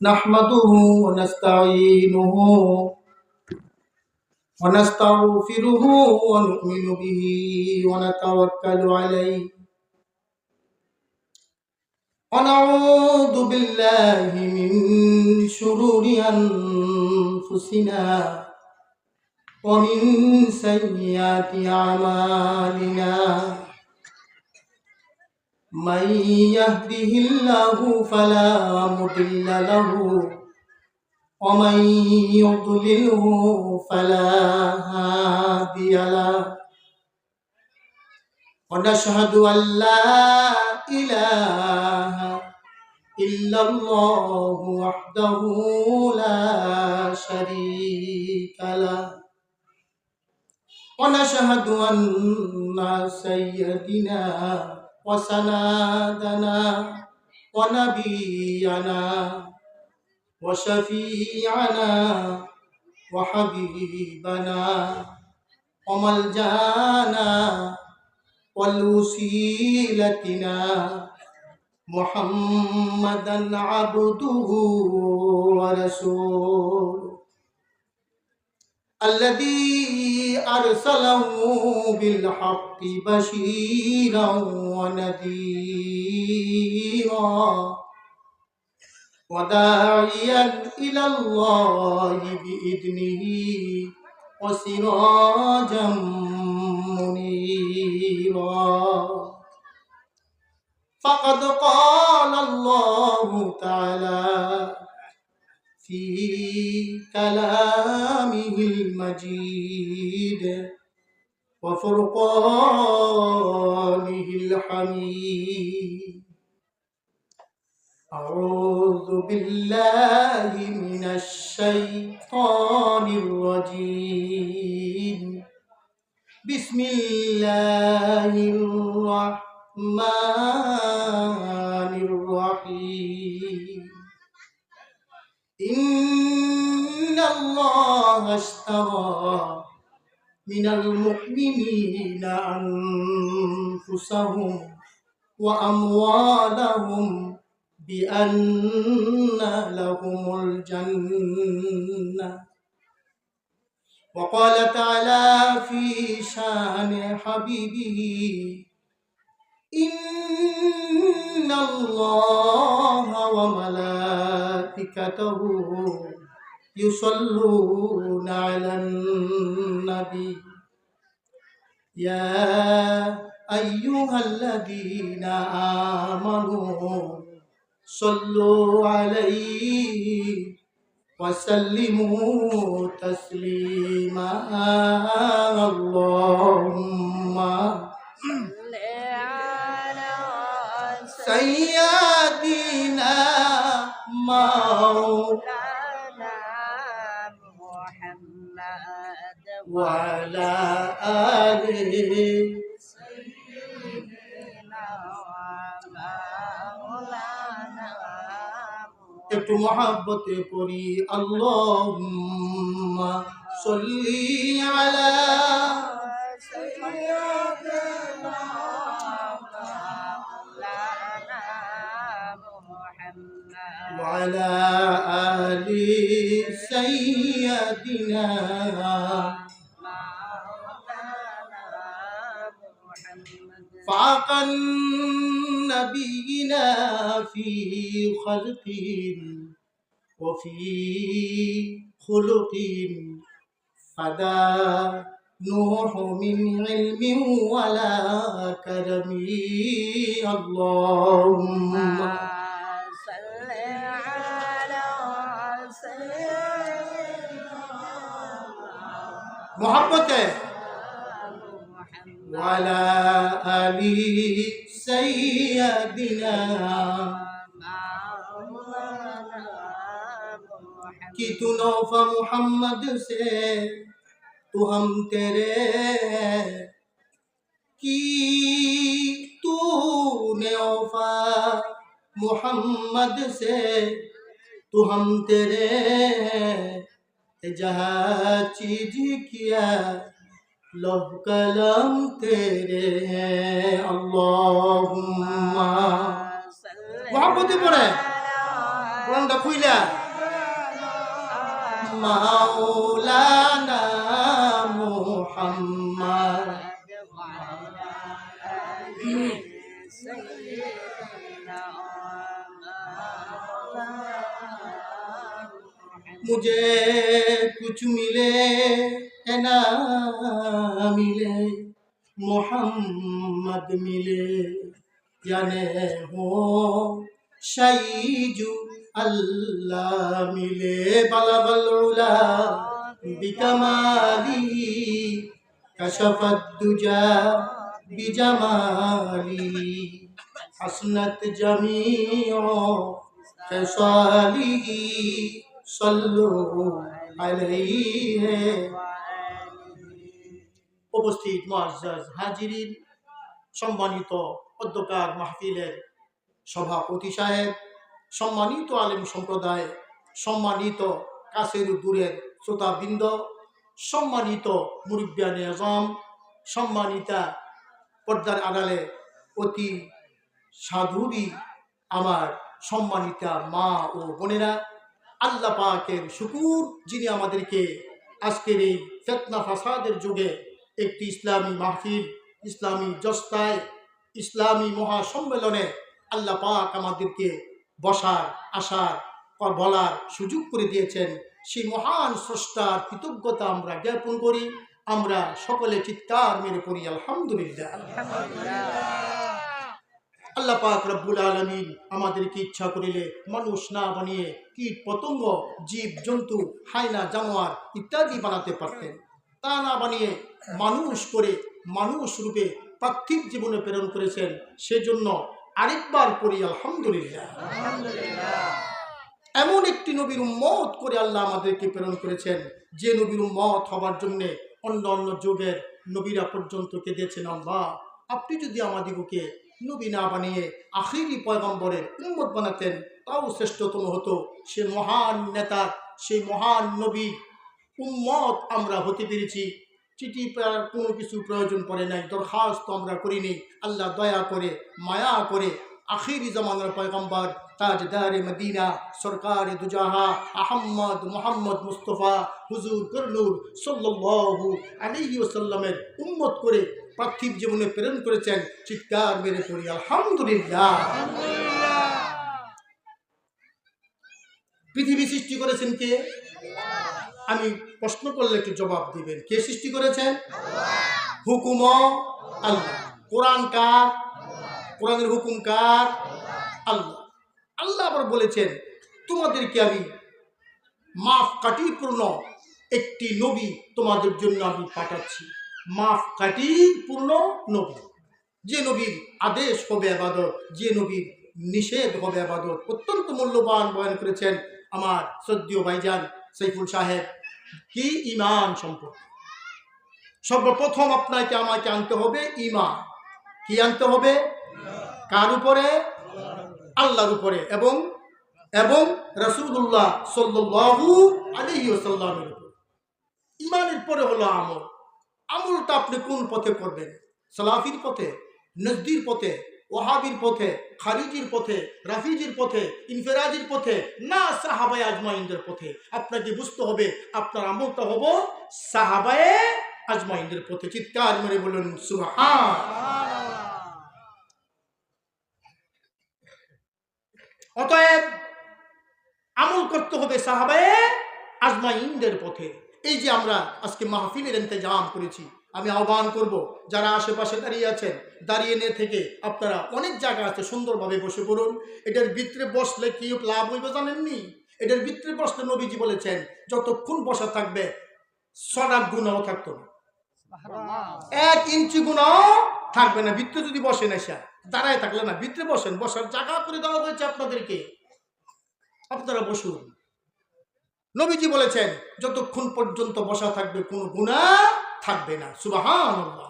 نحمده ونستعينه ونستغفره ونؤمن به ونتوكل عليه ونعوذ بالله من شرور أنفسنا ومن سيئات أعمالنا من يهده الله فلا مضل له ومن يضلله فلا هادي له ونشهد أن لا إله إلا الله وحده لا شريك له ونشهد أن سيدنا وسندنا ونبينا وشفيعنا وحبيبنا وملجانا والوسيلتنا محمدا عبده ورسوله الذي أرسله بالحق بشيرا ونذيرا وداعيا إلى الله بإذنه وسراجا منيرا فقد قال الله تعالى في كلامه المجيد وفرقانه الحميد أعوذ بالله من الشيطان الرجيم بسم الله الرحمن الرحيم إن الله اشترى من المؤمنين أنفسهم وأموالهم بأن لهم الجنة وقال تعالى في شان حبيبه إن الله وملائكته يصلون على النبي يا أيها الذين آمنوا صلوا عليه وسلموا تسليما اللهم صل على سيدنا مولانا محمد وعلى آله একটু মহব্বতে পড়ি আল্লাহুম্মা সাল্লি আলা সাইয়্যিদিনা মাওলানা মুহাম্মদ ওয়া আলা আলি সাইয়্যিদিনা فاق نبينا في خلق وفي خلق فدا نوح من علم ولا كرم اللهم صل على سيدنا محبته وعلى آل سيدنا कि तू नौफा मोहम्मद से तू हम तेरे कि तूने औफा मोहम्मद से तू हम तेरे जहाँ चीज किया लौह कलम तेरे हैं अल्लाहुम्मा मोहब्बत पड़े কোরআনটা খুইলা মাওলানা মুহাম্মদ मुझे कुछ मिले ना मिले मोहम्मद मिले याने हो शहीजु अल्लाह मिले बलगल उला बिकमाली कशफत दुजा बिजमाली हसनत जमीओ खसालिही सल्लु अलैहि। উপস্থিত মুআজ্জাজ হাজিরিন, সম্মানিত অধ্যকার মাহফিলের সভাপতি সাহেব, সম্মানিত আলেম সম্প্রদায়, সম্মানিত কাছের দূরের শ্রোতাবৃন্দ, সম্মানিত মুরব্বিয়ানে আযম, সম্মানিতা পর্দার আড়ালে অতি সাধুরী আমার সম্মানিতা মা ও বোনেরা, আল্লাহ পাকের শুকুর যিনি আমাদেরকে আজকের এই ফিতনা ফাসাদের যুগে একটি ইসলামী মাহফিল, ইসলামী জস্তায়, ইসলামী মহাসম্মেলনে আল্লাহ পাক আমাদেরকে বসার, আসার, বলার সুযোগ করে দিয়েছেন। সেই মহান স্রষ্টার কৃতজ্ঞতা আমরা জ্ঞাপন করি। আমরা সকলে চিৎকার মেরে পড়ি আলহামদুলিল্লাহ। আল্লাহ পাক রব্বুল আলামিন আমাদেরকে ইচ্ছা করিলে মানুষ না বানিয়ে কীট পতঙ্গ, জীব জন্তু, হায়না জানোয়ার ইত্যাদি বানাতে পারতেন। তা না বানিয়ে মানুষ করে মানুষ রূপে পার্থিব জীবনে প্রেরণ করেছেন। সেজন্য আরেকবার পড়ি আলহামদুলিল্লাহ। এমন একটি নবীর উম্মত করে আল্লাহ আমাদেরকে প্রেরণ করেছেন, যে নবীর উম্মত হবার জন্য অন্য অন্য যুগের নবীরা পর্যন্ত কেঁদেছেন, আল্লাহ আপনি যদি আমাদিগকে নবী না বানিয়ে আখিরি পয়গম্বরের উম্মত বানাতেন তাও শ্রেষ্ঠতম হতো। সে মহান নেতা, সেই মহান নবী উম্মত আমরা হতে পেরেছি। চিঠি কোনো কিছু প্রয়োজন পড়ে নাই, দরখাস্ত আমরা করিনি। আল্লাহ দয়া করে, মায়া করে আখিরি জামানার পয়গম্বর তাজদারে মদিনা সরকারে দুজাহা আহম্মদ মুহাম্মদ মুস্তফা হুজুর কর্নুর সাল্লাল্লাহু আলাইহি ওয়াসাল্লামের উম্মত করে পার্থিব জীবনে প্রেরণ করেছেন। চিৎকার মেরে পড়ি আলহামদুলিল্লাহ। পৃথিবী সৃষ্টি করেছেন কে? আমি প্রশ্ন করলে একটু জবাব দিবেন। কে সৃষ্টি করেছেন? হুকুম আল্লাহ। কোরআন কার? কোরআনের হুকুম কার? আল্লাহ। আল্লাহ আবার বলেছেন তোমাদেরকে আমি মাফ কাটি পূর্ণ একটি নবী তোমাদের জন্য আমি পাঠাচ্ছি। মাফ কাটি পূর্ণ নবী, যে নবীর আদেশ হবে ইবাদত, যে নবীর নিষেধ হবে ইবাদত। অত্যন্ত মূল্যবান বয়ান করেছেন আমার শ্রদ্ধেয় ভাইজান সাইফুল সাহেব। কি ঈমান সম্পর্কে সর্বপ্রথম আপনাকে আমাকে আনতে হবে ঈমান। কি আনতে হবে? কার উপরে? আল্লাহর উপরে এবং এবং রাসূলুল্লাহ সাল্লাল্লাহু আলাইহি ওয়াসাল্লামের উপরে। ঈমানের পরে হলো আমল। আমলটা আপনি কোন পথে করবেন? সালাফির পথে, নজদির পথে, ওয়াহাবির পথে, খারিজির পথে, রাফিজির পথে, ইনফিরাজির পথে, না সাহাবায়ে আজমাইনদের পথে। আপনাকে বুঝতে হবে আপনার আমলটা হবে সাহাবায়ে আজমাইনদের পথে। চিৎকার মেরে বলুন সুবহানাল্লাহ। অতএব আমল করতে হবে সাহাবায়ে আজমাইনদের পথে। এই যে আমরা আজকে মাহফিলের ইন্তজাম করেছি, আমি আহ্বান করব যারা আশেপাশে দাঁড়িয়ে আছেন, দাঁড়িয়ে নিয়ে থেকে আপনারা অনেক জায়গা আছে সুন্দরভাবে বসে পড়ুন। এটার ভিতরে বসলে কি লাভ হইবে জানেননি? এটার ভিতরে বসলে নবীজি বলেছেন যতক্ষণ বসা থাকবে সরাব গুনাহ থাকতো না, 1 ইঞ্চি গুনাহ থাকবে না। ভিতরে যদি বসেন এসে দাঁড়ায় থাকলে না, ভিতরে বসেন, বসার জায়গা করে দেওয়া হয়েছে আপনাদেরকে, আপনারা বসুন। নবীজি বলেছেন যতক্ষণ পর্যন্ত বসা থাকবে কোনো গুনাহ থাকবে না। সুবহানাল্লাহ।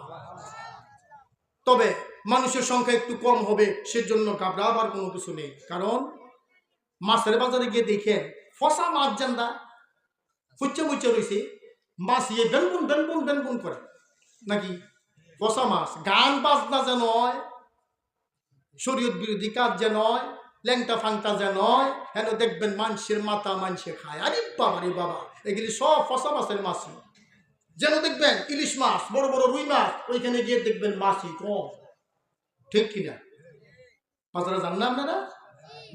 তবে মানুষের সংখ্যা একটু কম হবে, সেজন্য ঘাবড়াবার কোনো কিছু নেই। কারণ মাছের বাজারে গিয়ে দেখেন ফসা মাছ জান্দা ফুচ্চা মুচ্চা রয়েছে, মাছ ইয়ে বেনবুন বেনবুন বেনবুন করে নাকি ফসা মাছ। গান বাজনা যে নয়, শরীয়ত বিরোধী কাজ যে নয়, ল্যাংটা ফাংটা যে নয়, হেন দেখবেন মানুষের মাথা মানুষে খায়। আরে বাবা রে বাবা, এগুলি সব ফসা মাছের মাছি। যেন দেখবেন ইলিশ মাছ, বড় বড় রুই মাছ, ওইখানে গিয়ে দেখবেন মাছি কম। ঠিক কিনা? বাজারে যান না আপনারা?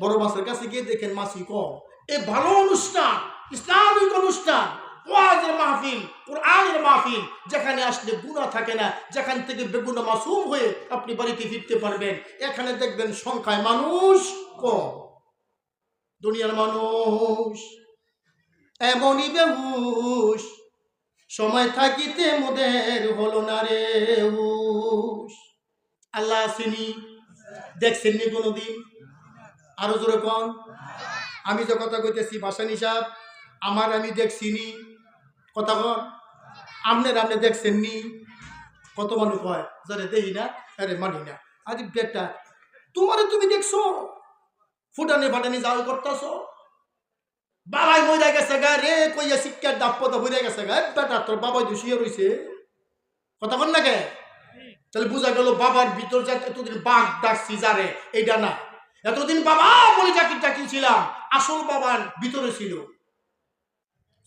বড় মাছের কাছে গিয়ে দেখেন মাছি কম। এ ভালো অনুষ্ঠান, ইসলামিক অনুষ্ঠান, ওয়াজের মাহফিল, কোরআনের মাহফিল, যেখানে আসলে গুনাহ থাকে না, যেখান থেকে বেগুনা মাসুম হয়ে আপনি বাড়িতে ফিরতে পারবেন, এখানে দেখবেন সংখ্যায় মানুষ কম। দুনিয়ার মানুষ এমনই বেহুশ, সময় থাকিতে মোদের হলো না রে হুশ। আল্লাহ আসেনি, দেখছেননি কোনোদিন? আরো জোরে কন। আমি যে কথা কইতেছি ভাষা নিসাব, আমার আমি দেখছিনি, কথা কন। আপনি দেখছেননি? কত মানুষ হয় যারে দেখি না, আরে মানি না। আরে বেটা, তোমারে তুমি দেখছো ফুটানি ফাটানি যাও করতেছ, বাবাই মরে গেছে গা রে কইয়া শিক্ষার দাপ্পতা হয়ে গেছে গা, বেটা তোর বাবাই দোষিয়ে রয়েছে, কথা কন না কে? তাহলে বোঝা গেল বাবার ভিতর যা এতদিন বাঘ ডাকছি যারে, এইটা না। এতদিন বাবা বলে চাকরি ছিলাম, আসল বাবার ভিতরে ছিল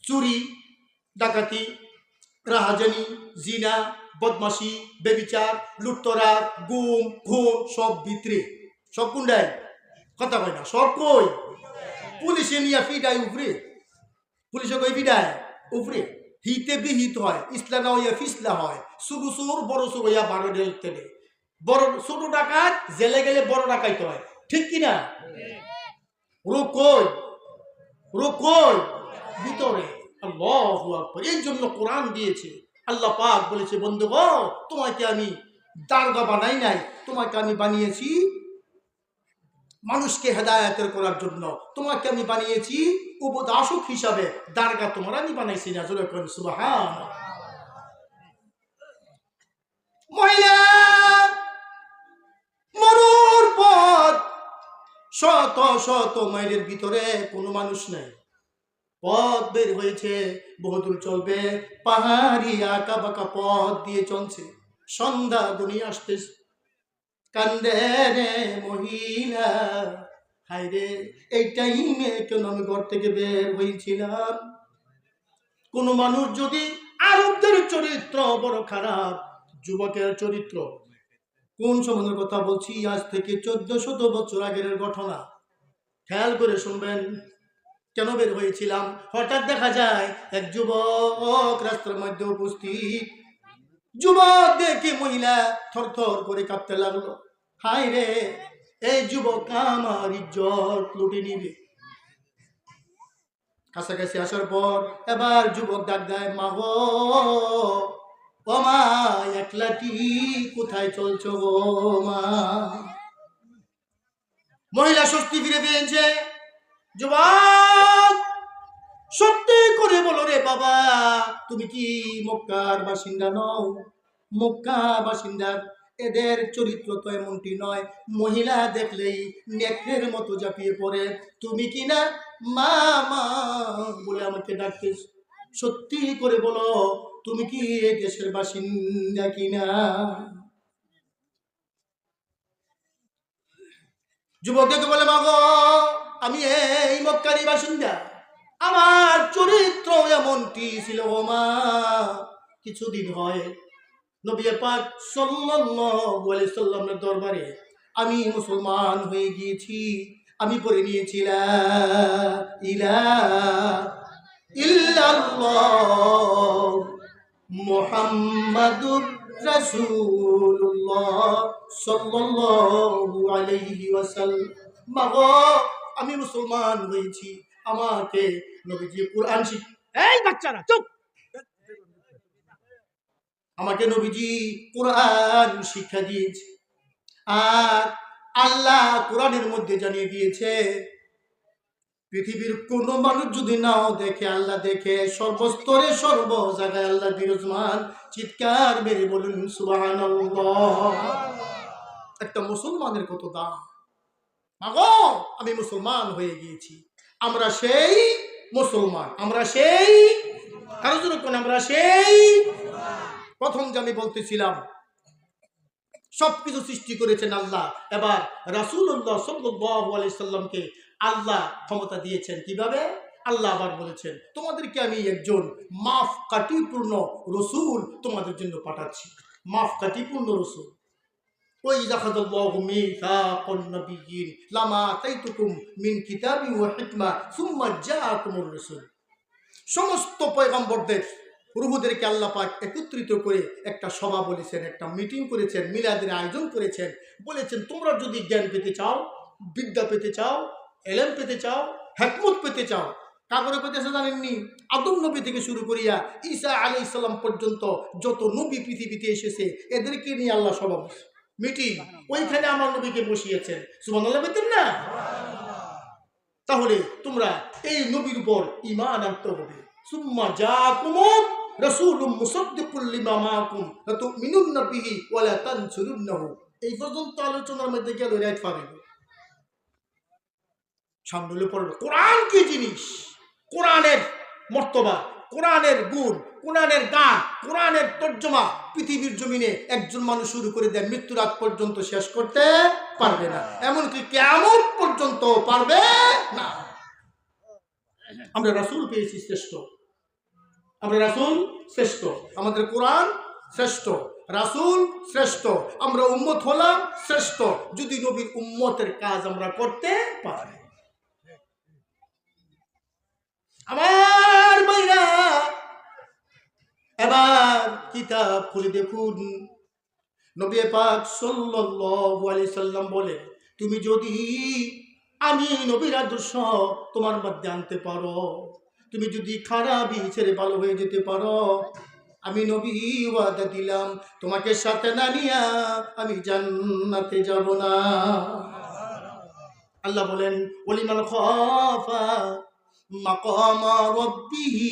চুরি, ডাকাতি, রাহাজানি, জিনা, বদমাশি, বেবিচার, লুটতরা, গুম, খুন, সব ভিতরে। সব কোনটাই? কথা কয় না, সব কই? পুলিশে নিয়ে ফিডায় উপরে, পুলিশে কই ফিডায় উপরে। হিতে বিহিত হয়, ইসলা না হইয়া ফিসলা হয়, শুরু সুর বড় সুর হইয়া 12 ডেল তেলে। বড় ছোট ডাকাত জেলে গেলে বড় ডাকাইতে হয়, ঠিক কিনা? রোগ কই? রোগ কই? ভিতরে। আল্লাহু আকবার। এই জন্য কোরআন দিয়েছে। আল্লাহ পাক বলেছে, বন্ধুগণ তোমাকে আমি দারগা বানাই নাই, তোমাকে আমি বানিয়েছি মানুষকে হেদায়েতের করার জন্য, তোমাকে আমি বানিয়েছি উপদেশক হিসাবে, দারগা তোমার আমি বানাইছি না। জোরে করেন সুবহানাল্লাহ। মহিলা মরুর পথ, শত শত মাইলের ভিতরে কোনো মানুষ নাই, পথ বের হয়েছে, বহুদূর চলবে, পাহাড়ি আঁকা বাঁকা পথ দিয়ে চলছে, সন্ধ্যা দুনিয়া আসতেছে, কান্দে রে মহিলা, হায় রে এই টাইমে কেন আমি ঘর থেকে বের হয়েছিলাম। কোন মানুষ যদি, আরবদের চরিত্র বড় খারাপ, যুবকের চরিত্র। কোন সময়ের কথা বলছি? আজ থেকে 1400 বছর আগের ঘটনা। খেয়াল করে শুনবেন। কেন বের হয়েছিলাম? হঠাৎ দেখা যায় এক যুবক রাস্তার মধ্যে উপস্থিত। যুবক দেখে মহিলা থরথর করে কাঁপতে লাগলো। হায় রে, এই যুবক আমার ইজ্জত লুটে নিবে। কাছাকাছি আসার পর এবার যুবক ডাক দেয়, মা গো, ও মা, একলাটি কোথায় চলছো গো মা? মহিলা স্বস্তি ফিরে পেয়েছে। যুবক, সত্যি করে বলো রে বাবা, তুমি কি মক্কার বাসিন্দা নও? মক্কা বাসিন্দার এদের চরিত্র তো এমনটি নয়, মহিলা দেখলেই নেকড়ের মতো ঝাঁপিয়ে পড়ে। তুমি কি না মা মা বলে আমাকে ডাকতেছ? সত্যি করে বলো, তুমি কি এই দেশের বাসিন্দা কিনা? যুবক দেখে বলে, মা গো, আমি এই মক্কারই বাসিন্দা, আমার চরিত্র এমনটি ছিল গো মা। কিছুদিন হয় নবী পাক সাল্লাল্লাহু আলাইহি সাল্লামের দরবারে আমি মুসলমান হয়ে গিয়েছি। আমি পড়ে নিয়েছি লা ইলাহা ইল্লাল্লাহ মুহাম্মাদুর রাসূলুল্লাহ সাল্লাল্লাহু আলাইহি ওয়াসাল্লাম। মাগো, আমি মুসলমান হয়েছি, আমাকে নবীজি কুরআন এই বাচ্চারা চুপ, আমাকে নবীজি কুরআন শিক্ষা দিয়েছে। আর আল্লাহ কোরআনের মধ্যে জানিয়ে দিয়েছে, পৃথিবীর কোন মানুষ যদি নাও দেখে, আল্লাহ দেখে। সর্বস্তরে সর্ব জায়গায় আল্লাহ বিরাজমান। চিৎকার মেরে বলুন সুবহানাল্লাহ। একটা মুসলমানের কত দাম! মাগো, আমি মুসলমান হয়ে গিয়েছি। আমরা সেই মুসলমান, আমরা সেই, কারো জন্য কোন, আমরা সেই। প্রথম যে আমি বলতেছিলাম, সবকিছু সৃষ্টি করেছেন আল্লাহ। এবার রাসূলুল্লাহ সাল্লাল্লাহু আলাইহি সাল্লামকে আল্লাহ ক্ষমতা দিয়েছেন কিভাবে? আল্লাহ আবার বলেছেন, তোমাদেরকে আমি একজন মাপকাঠিপূর্ণ রসুল তোমাদের জন্য পাঠাচ্ছি। মাপকাঠিপূর্ণ রসুল। وَإِذَا أَخَذَ اللَّهُ مِيثَاقَ النَّبِيِّينَ لَمَا آتَيْتُكُم مِّن كِتَابٍ وَحِكْمَةٍ ثُمَّ جَاءَكُمُ الرَّسُولُ। সমস্ত পয়গম্বরদের রূহদেরকে আল্লাহ পাক একত্রিত করে একটা সভা বলেছেন, একটা মিটিং করেছেন, মিলাদের আয়োজন করেছেন। বলেছেন তোমরা যদি জ্ঞান পেতে চাও, বিদ্যা পেতে চাও, এলেম পেতে চাও, হিকমত পেতে চাও, কাগরে পেতেছে জানেননি? আদম নবী থেকে শুরু করিয়া ঈসা আলাইহিস সালাম পর্যন্ত যত নবী পৃথিবীতে এসেছে এদেরকে নিয়ে আল্লাহ সভা মিটিং, ওইখানে আমার নবীকে বসিয়েছেন। সুবহানাল্লাহ বলতেন না? তাহলে তোমরা এই নবীর উপর ঈমান আনতে হবে। সুম্মা জাআকুম রাসূলুম মুসাদ্দিকুল লিমা মাআকুম লাতুমিনুন্না বিহি ওয়া লা তানসুরুন্নাহু। এই পর্যন্ত আলোচনার মধ্যে গেল রাইট পাবেন। সামনে পড়বে কোরআন কি জিনিস, কোরআনের মর্তবা, কোরআনের গুণ, কোরআনের গান, কোরআনের তর্জমা পৃথিবীর জমিনে একজন মানুষ শুরু করে দেয়, মৃত্যুর আগ পর্যন্ত শেষ করতে পারবে না, এমনকি কিয়ামত পর্যন্ত পারবে না। আমরা রাসূল পেয়েছি শ্রেষ্ঠ, আমরা রাসূল শ্রেষ্ঠ, আমাদের কোরআন শ্রেষ্ঠ, রাসূল শ্রেষ্ঠ, আমরা উম্মত হলাম শ্রেষ্ঠ যদি নবীর উম্মতের কাজ আমরা করতে পারি। আমার ভাইরা এবার কিতাব খুলে দেখুন, নবী পাক সাল্লাল্লাহু আলাইহি সাল্লাম বলে, তুমি যদি আমি নবীর আদর্শ তোমার মধ্যে আনতে পারো, তুমি যদি খারাপই ছেড়ে ভালো হয়ে যেতে পারো, আমি নবী ওয়াদা দিলাম তোমাকে সাথে না নিয়া আমি জান্নাতে যাব না। আল্লাহ বলেন ওয়ালিমান খাফা মাকামা রাব্বিহি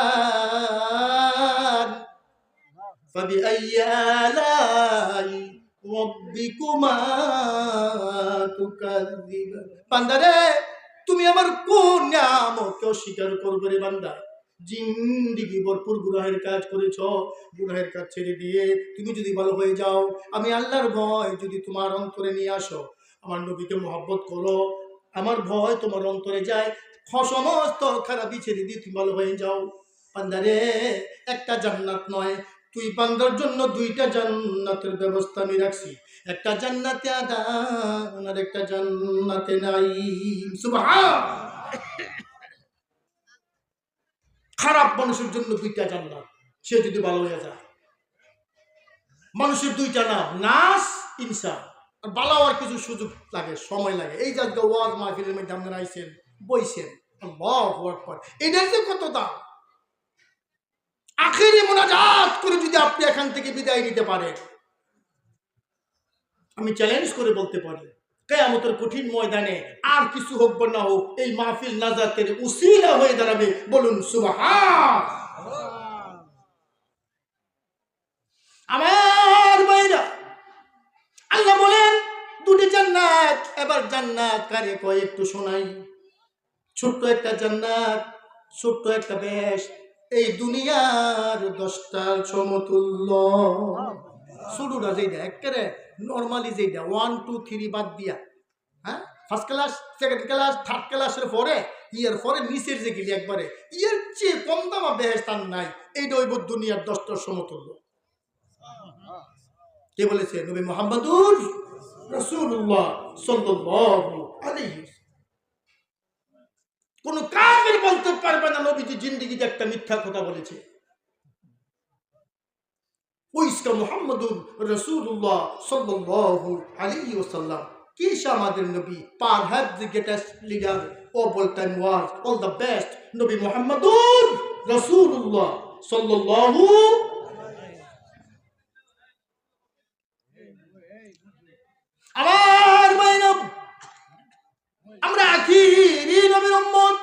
জান্নাতান ফাবিআইয়ি আলাই রাব্বিকুমা তুকাযযিবান। বান্দারে তুমি আমার কোন নিয়ামতকে অস্বীকার করবে রে বান্দা? জিন্দেগি ভরপুর গুনাহের কাজ করেছ, গুনাহের কাজ ছেড়ে দিয়ে তুমি যদি ভালো হয়ে যাও, আমি আল্লাহর ভয় যদি তোমার অন্তরে নিয়ে আসো, আমার নবীকে মহব্বত করো, আমার ভয় তোমার অন্তরে যায়, সমস্ত খারাপই ছেড়ে দিয়ে তুমি ভালো হয়ে যাও, বান্দারে একটা জান্নাত নয়, তুই বান্দার জন্য দুইটা জান্নাতের ব্যবস্থা আমি রাখছি, একটা জান্নাতে আদান আর একটা জান্নাতে নাঈম। সুবহান। খারাপ মানুষের জন্য দুইটা জান্নাত, সে যদি ভালো হয়ে যায়। মানুষের দুইটা নাম, নাস ইনসান। আর ভালো হওয়ার কিছু সুযোগ লাগে, সময় লাগে। এই জায়গা ওয়াজ মাহফিলের মধ্যে আপনারা আইছেন, বইছেন, আল্লাহু আকবার, এটার যে কত দাম। আখিরি মুনাজাত করে যদি আপনি এখান থেকে বিদায় নিতে পারেন, আমি চ্যালেঞ্জ করে বলতে পারি কিয়ামতের কঠিন ময়দানে আর কিছু হোক বা না হোক, এই মাহফিল নাজাতের উসিলা হয়ে দাঁড়াবে। বলুন সুবহান। আমার ভাইরা, আল্লাহ বলেন দুটি জান্নাত। এবার জান্নাত কারে কয় একটু শোনাই। ছোট্ট একটা জান্নাত, ছোট্ট একটা বেশ, এই দুনিয়ার 10টার সমতুল্য। শুরুটা যেটা একেবারে নর্মালি যেটা 1 2 3 বাদ দিয়া, হ্যাঁ, first class, second class, third ক্লাসের পরে ইয়ার পরে নিচের যে গেলি একবারে ইয়ের চেয়ে কম দামা বেহেশত নাই। এইটা হইব দুনিয়ার 10টার সমতুল্য। কে বলেছে? নবী মুহাম্মদুর রাসূলুল্লাহ সাল্লাল্লাহু আলাইহি। কোন কাফির বলতে পারবে না নবীজি জিন্দেগিতে একটা মিথ্যা কথা বলেছে। ওইসকা মুহাম্মদুর রাসূলুল্লাহ সাল্লাল্লাহু আলাইহি ওয়াসাল্লাম, কি আমাদের নবী, perhaps the greatest leader of all time was all the best, নবী মুহাম্মদুর রাসূলুল্লাহ সাল্লাল্লাহু। আমার ভাইরা, আমরা আখিরি নবীর উম্মত।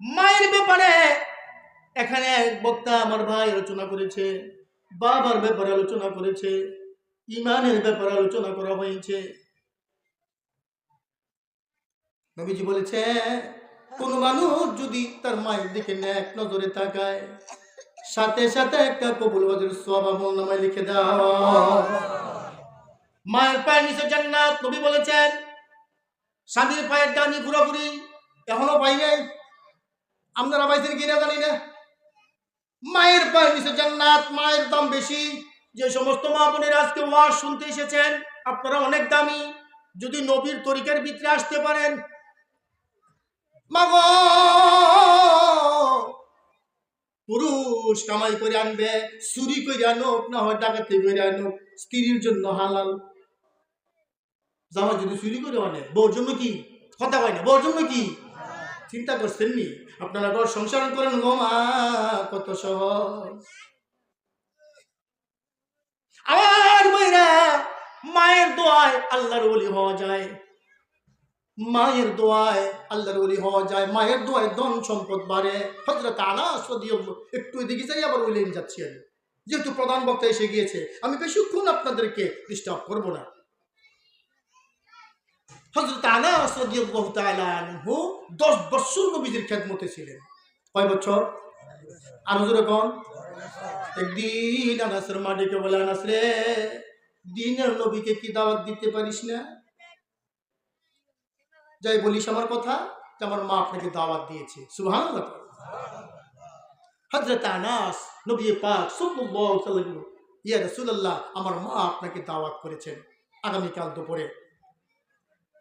মায়ের ব্যাপারে এখানে এক বক্তা আমার ভাই আলোচনা করেছে, বাবার ব্যাপারে আলোচনা করেছে, ইমানের ব্যাপারে আলোচনা করা হয়েছে। নবীজি বলেছে কোন মানুষ যদি তার মায়ের দিকে নেক নজরে তাকায়, সাথে সাথে একটা কবুল ওয়াজের সওয়াব আমল নামায় লিখে দাও। মায়ের পায়ের নিচে জান্নাত। নবী বলেছেন স্বামীর পায়ের ডানি পুরোপুরি এখনো পাই নাই, আপনারা পাইছেন কিনা জানি না। মায়ের পায়ের নিচে জান্নাত, মায়ের দাম বেশি। যে সমস্ত মা বোনেরা আজকে ওয়াজ শুনতে এসেছেন, আপনারা অনেক দামি। যদি নবীর তরিকার ভিতরে আসতে পারেন, মাগো পুরুষ কামাই করে আনবে, চুরি করে আনুক না হয় ডাকাতি করে আনুক, স্ত্রীর জন্য হালাল। জামা যদি চুরি করে আনে, বউর জন্য কি কথা হয় না, বউর জন্য কি চিন্তা করছেন নি? আপনারা ঘর সংসার করেন গো মা, কত সহজ। আর মায়েরা, মায়ের দোয়ায় আল্লাহর ওলি হওয়া যায়, মায়ের দোয়ায় আল্লাহর ওলি হওয়া যায়, মায়ের দোয়ায় ধন সম্পদ বাড়ে। হযরত আনাস রাদিয়াল্লাহু, একটু এদিকে যাই আবার ওই লাইন যাচ্ছি আমি, যেহেতু প্রধান বক্তা এসে গিয়েছে আমি বেশিক্ষণ আপনাদেরকে ডিস্টার্ব করব না। হযরত আনাস রাদিয়াল্লাহু তাআলা আনহু 10 বছর নবীজির খেদমতে ছিলেন। কয় বছর? আরো জোরে কোন? একদিন আনাসের মা ডেকে বলে, আনাস রে, দিনের নবীকে কি দাওয়াত দিতে পারিস না? যাই বলিস আমার কথা, যে আমার মা আপনাকে দাওয়াত দিয়েছে। সুবহানাল্লাহ। হযরত আনাস নবী পাক সাল্লাল্লাহু আলাইহি ওয়াসাল্লাম, ইয়া রাসূলুল্লাহ, আমার মা আপনাকে দাওয়াত করেছেন, আগামীকাল দুপুরে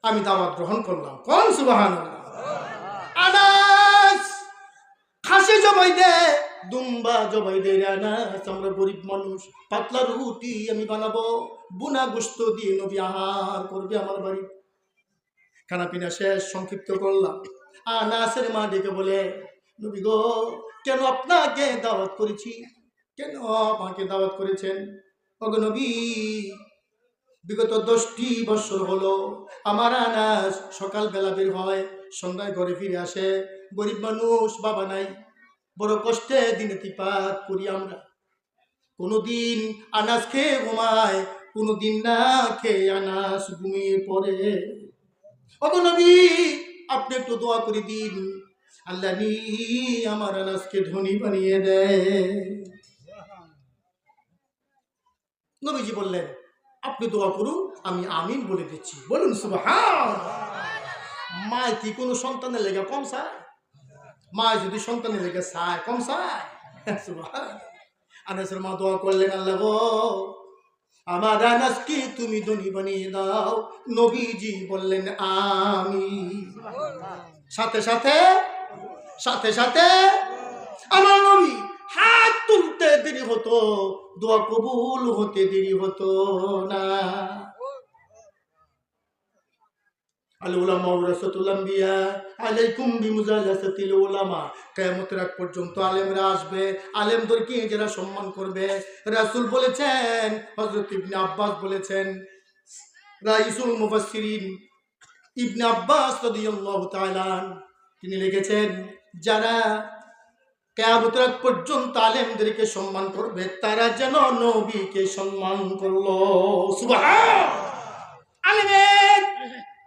আমি দাওয়াত গ্রহণ করলাম। কোন সুবহানাল্লাহ। আনাস খাসি জবাই দে, দুম্বা জবাই দে রে আনাস, আমরা গরিব মানুষ, পাতলা রুটি আমি বানাবো, বুনা গোশত দিয়ে নবী আহার করবে আমার বাড়ি। খানা পিনা শেষ, সংক্ষিপ্ত করলাম। আনাসের মা ডেকে বলে, নবী গো, কেন আপনাকে দাওয়াত করেছি, কেন আমাকে দাওয়াত করেছেন? ওগো নবী, বিগত 10টি বছর হলো আমার আনাস সকালবেলা বের হয়, সন্ধ্যায় ঘরে ফিরে আসে। গরিব মানুষ, বাবা নাই, বড় কষ্টে দিনে তিপাত করি আমরা। কোনোদিন আনাস খেয়ে ঘুমায়, কোনোদিন না খেয়ে আনাস ঘুমিয়ে পড়ে। ওগো নবী, আপনি একটু দোয়া করে দিন, আল্লাহ নি আমার আনাসকে ধনী বানিয়ে দেয়। নবীজি বললেন, আপনি দোয়া করুন, আমি আমিন বলে দিচ্ছি। বলুন সুবহানাল্লাহ। মা কি কোনো সন্তানের লেগে কম চায়? মা যদি সন্তানের লেগে চায়, কম চায়? সুবহানাল্লাহ। আনাসের মা দোয়া করলেন, আল্লাহ গো, আমার আনাসকে তুমি ধনী বানিয়ে দাও। নবীজি বললেন আমিন। সাথে সাথে সাথে সাথে আমার নবী হাত তুলতে দেরি হতো, দোয়া কবুল হতে দেরি হতো না। আল উলামা ওয়ারাসাতুল আম্বিয়া, আলাইকুম বিমুজালাসাতিল উলামা। কিয়ামতের আগ পর্যন্ত আলেমরা আসবে, আলেমদেরকে যারা সম্মান করবে। রাসূল বলেছেন, হযরত ইবনে আব্বাস বলেছেন, রাইসুল মুফাসসিরিন ইবনে আব্বাস রাদিয়াল্লাহু তাআলা তিনি লিখেছেন, যারা কিয়ামতের আগ পর্যন্ত আলেমদেরকে সম্মান করবে, তারা যেন নবীকে সম্মান করলো। সুবহানাল্লাহ। আলেমের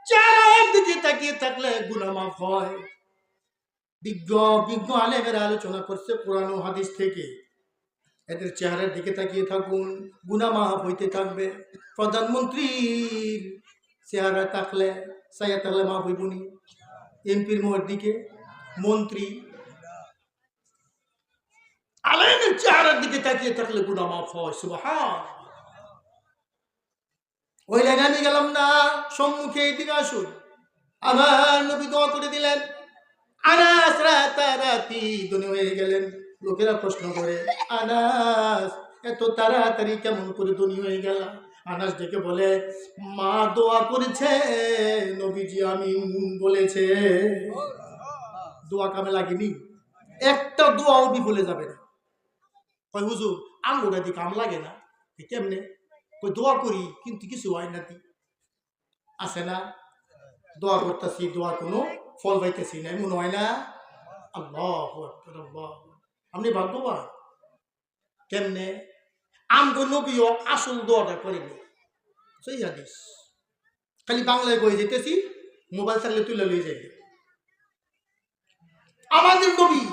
চারদিকে তাকিয়ে থাকলে গুনাহ মাফ হয়। বিজ্ঞ বিজ্ঞ আলেমের আলোচনা করছে কোরআন ও হাদিস থেকে, এদের চেহারার দিকে তাকিয়ে থাকুন, গুনাহ মাফ হইতে থাকবে। প্রধানমন্ত্রীর চেহারা তাকলে সাইয়া তাকলে মাফ হইবনি, এমপির মোড়ের দিকে, মন্ত্রী আলেমের চেহারার দিকে তাকিয়ে থাকলে গুনাহ মাফ হয়। সুবহানাল্লাহ। ওই লাইনে আমি গেলাম না, সম্মুখে এদিকে আসুন। আবার নবী দোয়া করে দিলেন, আনাস রাতারাতি ধনী হয়ে গেলেন। লোকেরা প্রশ্ন করে, আনাস এত তাড়াতাড়ি কেমন করে ধনী হয়ে গেল? আনাস ডেকে বলে, মা দোয়া করেছে, নবীজি আমিন বলেছে। দোয়া কামে লাগেনি, একটা দোয়াও বিফলে যাবে না। কই হুজুর, আঙ্গুরা দি কাম লাগে না, কেমনে? কই দোয়া করি কিন্তু কিছু হয় না। আছে না, দোয়া করতেছি, দোয়া কোনো ফল পাইতেছি না, এমন হয় না? আল্লাহু আকবার, আল্লাহ। আপনি ভাগ্যবান। কেমনে? আমগো নবীও আসল দোয়াটা করেনি। সেই হাদিস খালি বাংলায় বই যেতেছি, মোবাইল থাকলে তুলে লয়ে যাই। আমাদের নবী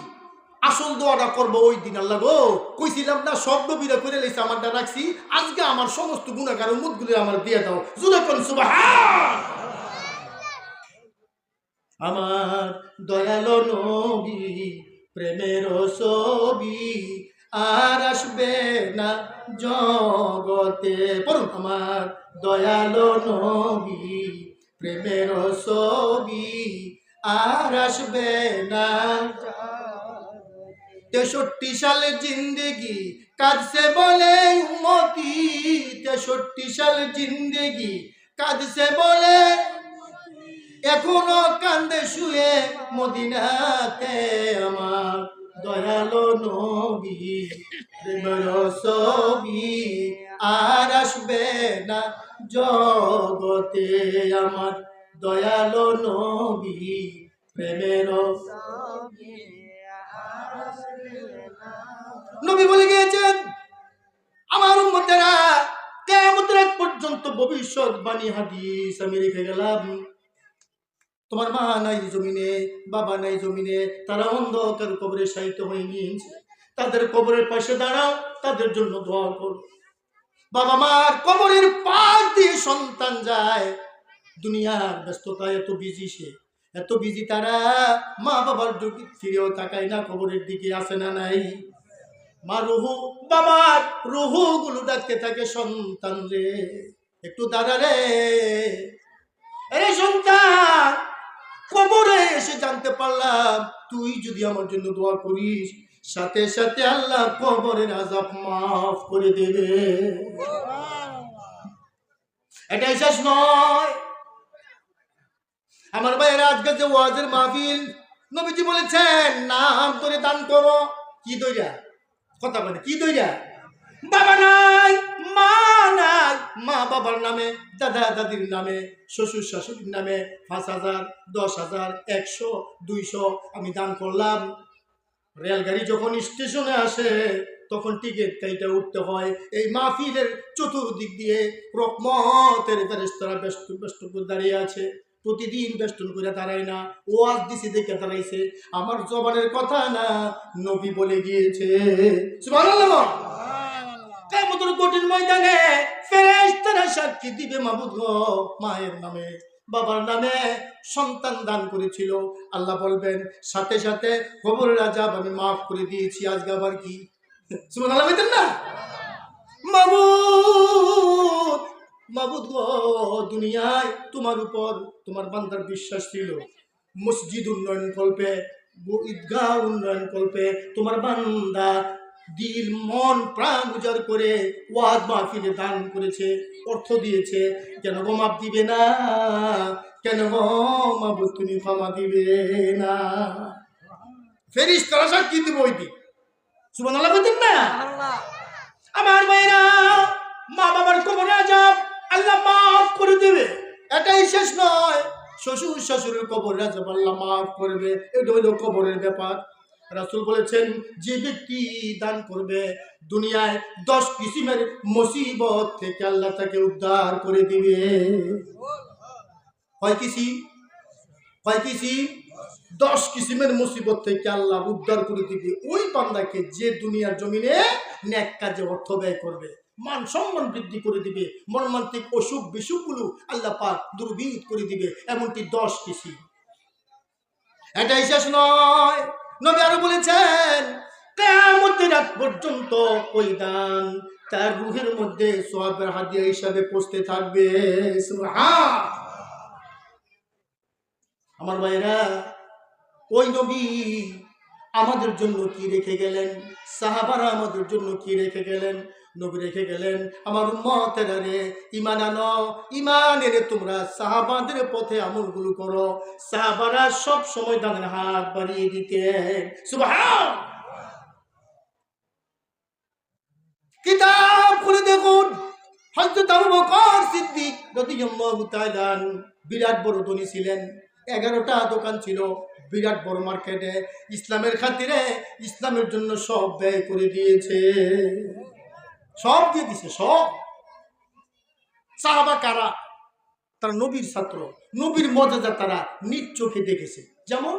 আসল আসল দোয়াটা করবো ওই দিন। আল্লাহ গো, কইছিলাম না সব নবীরা করে লেছে, আমারটা রাখছি, আজকে আমার সমস্ত গুনাহগার উম্মতগুলো আমার দিয়ে দাও। জোরে কোন সুবহান। আমার দয়ালো নবী প্রেমের ছবি আর আসবে না জগতে। পড়ুন, আমার দয়ালো নবী প্রেমের ছবি আর আসবে না। 63 সালে জিন্দেগি কাঁদছে বলে উম্মতি, 63 সালে জিন্দেগি কাঁদছে বলে, এখনো কান্দে শুয়ে মদিনাতে আমার দয়ালো নবী প্রেমের ছবি আর আসবে না জগতে। আমার দয়ালো নবী প্রেমের নবী বলে গিয়েছেন, আমার উম্মতেরা কিয়ামতের আগ পর্যন্ত ভবিষ্যৎবাণী হাদিস আমি রেখে গেলাম। তোমার মা নাই জমিনে, বাবা নাই জমিনে, তারা অন্ধকার কবরে শায়িত হয়ে গিয়েছে। তাদের কবরের পাশে দাঁড়াও, তাদের জন্য দোয়া করো। বাবা মার কবরের পাশ দিয়ে সন্তান যায়, দুনিয়ার ব্যস্ততায় এত বিজি, সে এত বিজি, তারা মা বাবার দিকে ফিরেও তাকায় না, কবরের দিকে আসে না নাই। মা রুহু, বাবার রুহু গুলো ডাকতে থাকে, সন্তান রে একটু দাঁড়া রে, এই সন্তান কবরে এসে জানতে পারলাম তুই যদি আমার জন্য দোয়া করিস, সাথে সাথে আল্লাহ কবরের আযাব মাফ করে দেবে। এটাই শেষ নয় আমার ভাইয়েরা, আজকে যে ওয়াজের মাহফিল, নবীজি বলেছেন নাম করে দান করো। কি দইরা কথা বলে, কি দইরা? বাবা নাই, মা নাই, মা বাবার নামে, দাদা দাদির নামে, শ্বশুর শাশুড়ির নামে 5,000, 10,000, 100, 200 আমি দান করলাম। রেলগাড়ি যখন স্টেশনে আসে তখন টিকিট কাইটা উঠতে হয়। এই মাহফিলের চতুর্দিক দিয়ে রহমতের ফেরেশতারা বেষ্টন করে দাঁড়িয়ে আছে। প্রতিদিন বেষ্টন করে দাঁড়ায় না, ওয়াজ দিছি দেখে দাঁড়াইছে। আমার জবানের কথা না, নবী বলে গিয়েছে। সুবহানাল্লাহ। কিয়ামতের কঠিন ময়দানে ফেরেশতারা সাক্ষী দিবে, মাবুদ গো, মায়ের নামে, বাবার নামে সন্তান দান করেছিল, আল্লাহ বলবেন সাথে সাথে কবরের আযাব আমি মাফ করে দিয়েছি। আজকে আবার কি? সুবহানাল্লাহ বলতেন না? মাবুদ, মাবুদ গো, দুনিয়ায় তোমার উপর তোমার বান্দার বিশ্বাস ছিল, মসজিদ উন্নয়ন কল্পে, ঈদগাহ উন্নয়ন কল্পে তোমার বান্দা দিল মন প্রাণ উজাড় করে ওয়াজ মাহফিলে দান করেছে, অর্থ দিয়েছে। কেন গো মাফ দিবে না? কেন গো মাবুদ তুমি ক্ষমা দিবে না? ফেরেশতারা সাক্ষী দিব ওই দিন। সুবহানাল্লাহ বলতেন না? আমার ভাইরা, মা বাবার কবরে আযাব আল্লাহ মাফ করে দেবে। এটাই শেষ নয়, শ্বশুর শাশুড়ির কবরের আযাব আল্লাহ মাফ করবে। এটা হলো কবরের ব্যাপার। রাসূল বলেছেন, যে ব্যক্তি দান করবে দুনিয়ায় 10 কিসিমের মুসিবত থেকে আল্লাহ তাকে উদ্ধার করে দিবে। কয় কিসিম? কয় কিসিম? 10 কিসিমের মুসিবত থেকে আল্লাহ উদ্ধার করে দিবে ওই বান্দাকে যে দুনিয়ার জমিনে নেক কাজে অর্থ ব্যয় করবে, মান সম্মান বৃদ্ধি করে দিবে, মর্মান্তিক অসুখ বিসুখগুলো আল্লাহ পাক দূরীভূত করে দিবে। এমনটি 10 কিসিম। এটাই শেষ নয়, নবী আরো বলেছেন, কিয়ামতের আগ পর্যন্ত ওই দান তার রূহের মধ্যে সওয়াবের হাদিয়া হিসাবে পৌঁছতে থাকবে। সুবহান। আমার ভাইরা, ওই নবী আমাদের জন্য কি রেখে গেলেন, সাহাবারা আমাদের জন্য কি রেখে গেলেন? নবী রেখে গেলেন, আমার উম্মতেরা রে, ঈমান আনো, ঈমান এনে তোমরা সাহাবাদের পথে আমলগুলো করো। সাহাবারা সব সময় দানের হাত বাড়িয়ে দিতেন। সুবহান। কিতাব খুলে দেখুন, হযরত আবু বকর সিদ্দিক রাদিয়াল্লাহু তাআলা বিরাট বড় ধনী ছিলেন। 11টা দোকান ছিল, বিরাট বড় মার্কেটে। ইসলামের খাতিরে, ইসলামের জন্য সব ব্যয় করে দিয়েছে, সব দিয়ে দিছে, সব। সাহাবা কারা? তারা নবীর ছাত্র, নবীর মর্যাদা তারা নিজ চোখে দেখেছে। যেমন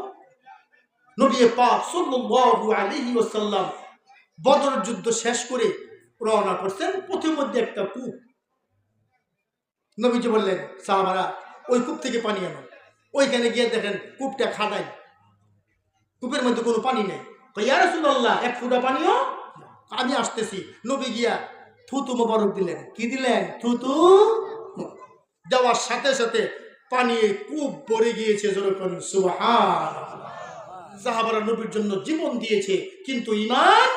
নবী পাক সাল্লাল্লাহু আলাইহি ওয়াসাল্লাম বদর যুদ্ধ শেষ করে রওনা করছেন, পথের মধ্যে একটা কূপ। নবীজি বললেন সাহাবারা ওই কূপ থেকে পানি আনো। ওইখানে গিয়ে দেখেন কূপটা খাদাই, কূপের মধ্যে কোনো পানি নেই। ইয়া রাসূলুল্লাহ, এক ফোঁটা পানিও, আমি আসতেছি। নবী গিয়া থুতু মোবারক দিলেন। কি দিলেন? থুতু দেওয়ার সাথে সাথে পানি কূপ ভরে গিয়েছে। যেরকম সুবহানাল্লাহ। সাহাবারা নবীর জন্য জীবন দিয়েছে, কিন্তু ঈমান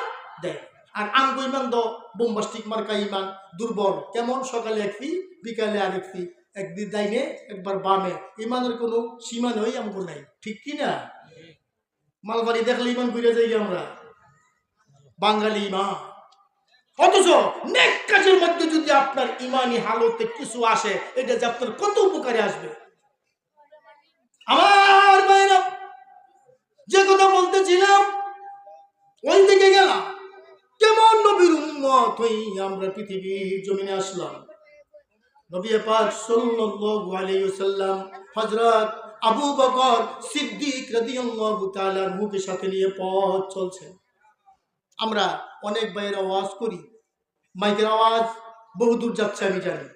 দেয়। আর আঙ্গু ঈমান দ বোম্বাস্টিক মার্কা ঈমান দুর্বল। কেমন? সকালে একটি, বিকালে আরেকটি, একদিন ডাইনে একবার বামে। ঈমানের কোনো সীমা নেই, আমগো নাই। ঠিক কি না? মালবাড়ি দেখলে ঈমান বুঝে যাই আমরা, বাঙালি ঈমান। অথচ নেক কাজের মধ্যে যদি আপনার ঈমানি হালতে কিছু আসে, এটা যে আপনার কত উপকারে আসবে। আমার ভাইরা, যে কথা বলতেছিলাম ওই দিকে গেলাম। কেমন নবীর উম্মত হই আমরা পৃথিবীর জমিনে আসলাম। নবী পাক সাল্লাল্লাহু আলাইহি ওয়াসাল্লাম হযরত আবু বকর সিদ্দিক রাদিয়াল্লাহু তাআলা আনহুকে সাথে নিয়ে পথ চলছেন। আমরা অনেক ভাইয়ের আওয়াজ করি, মাইকের আওয়াজ বহুদূর যাচ্ছে আমি জানি।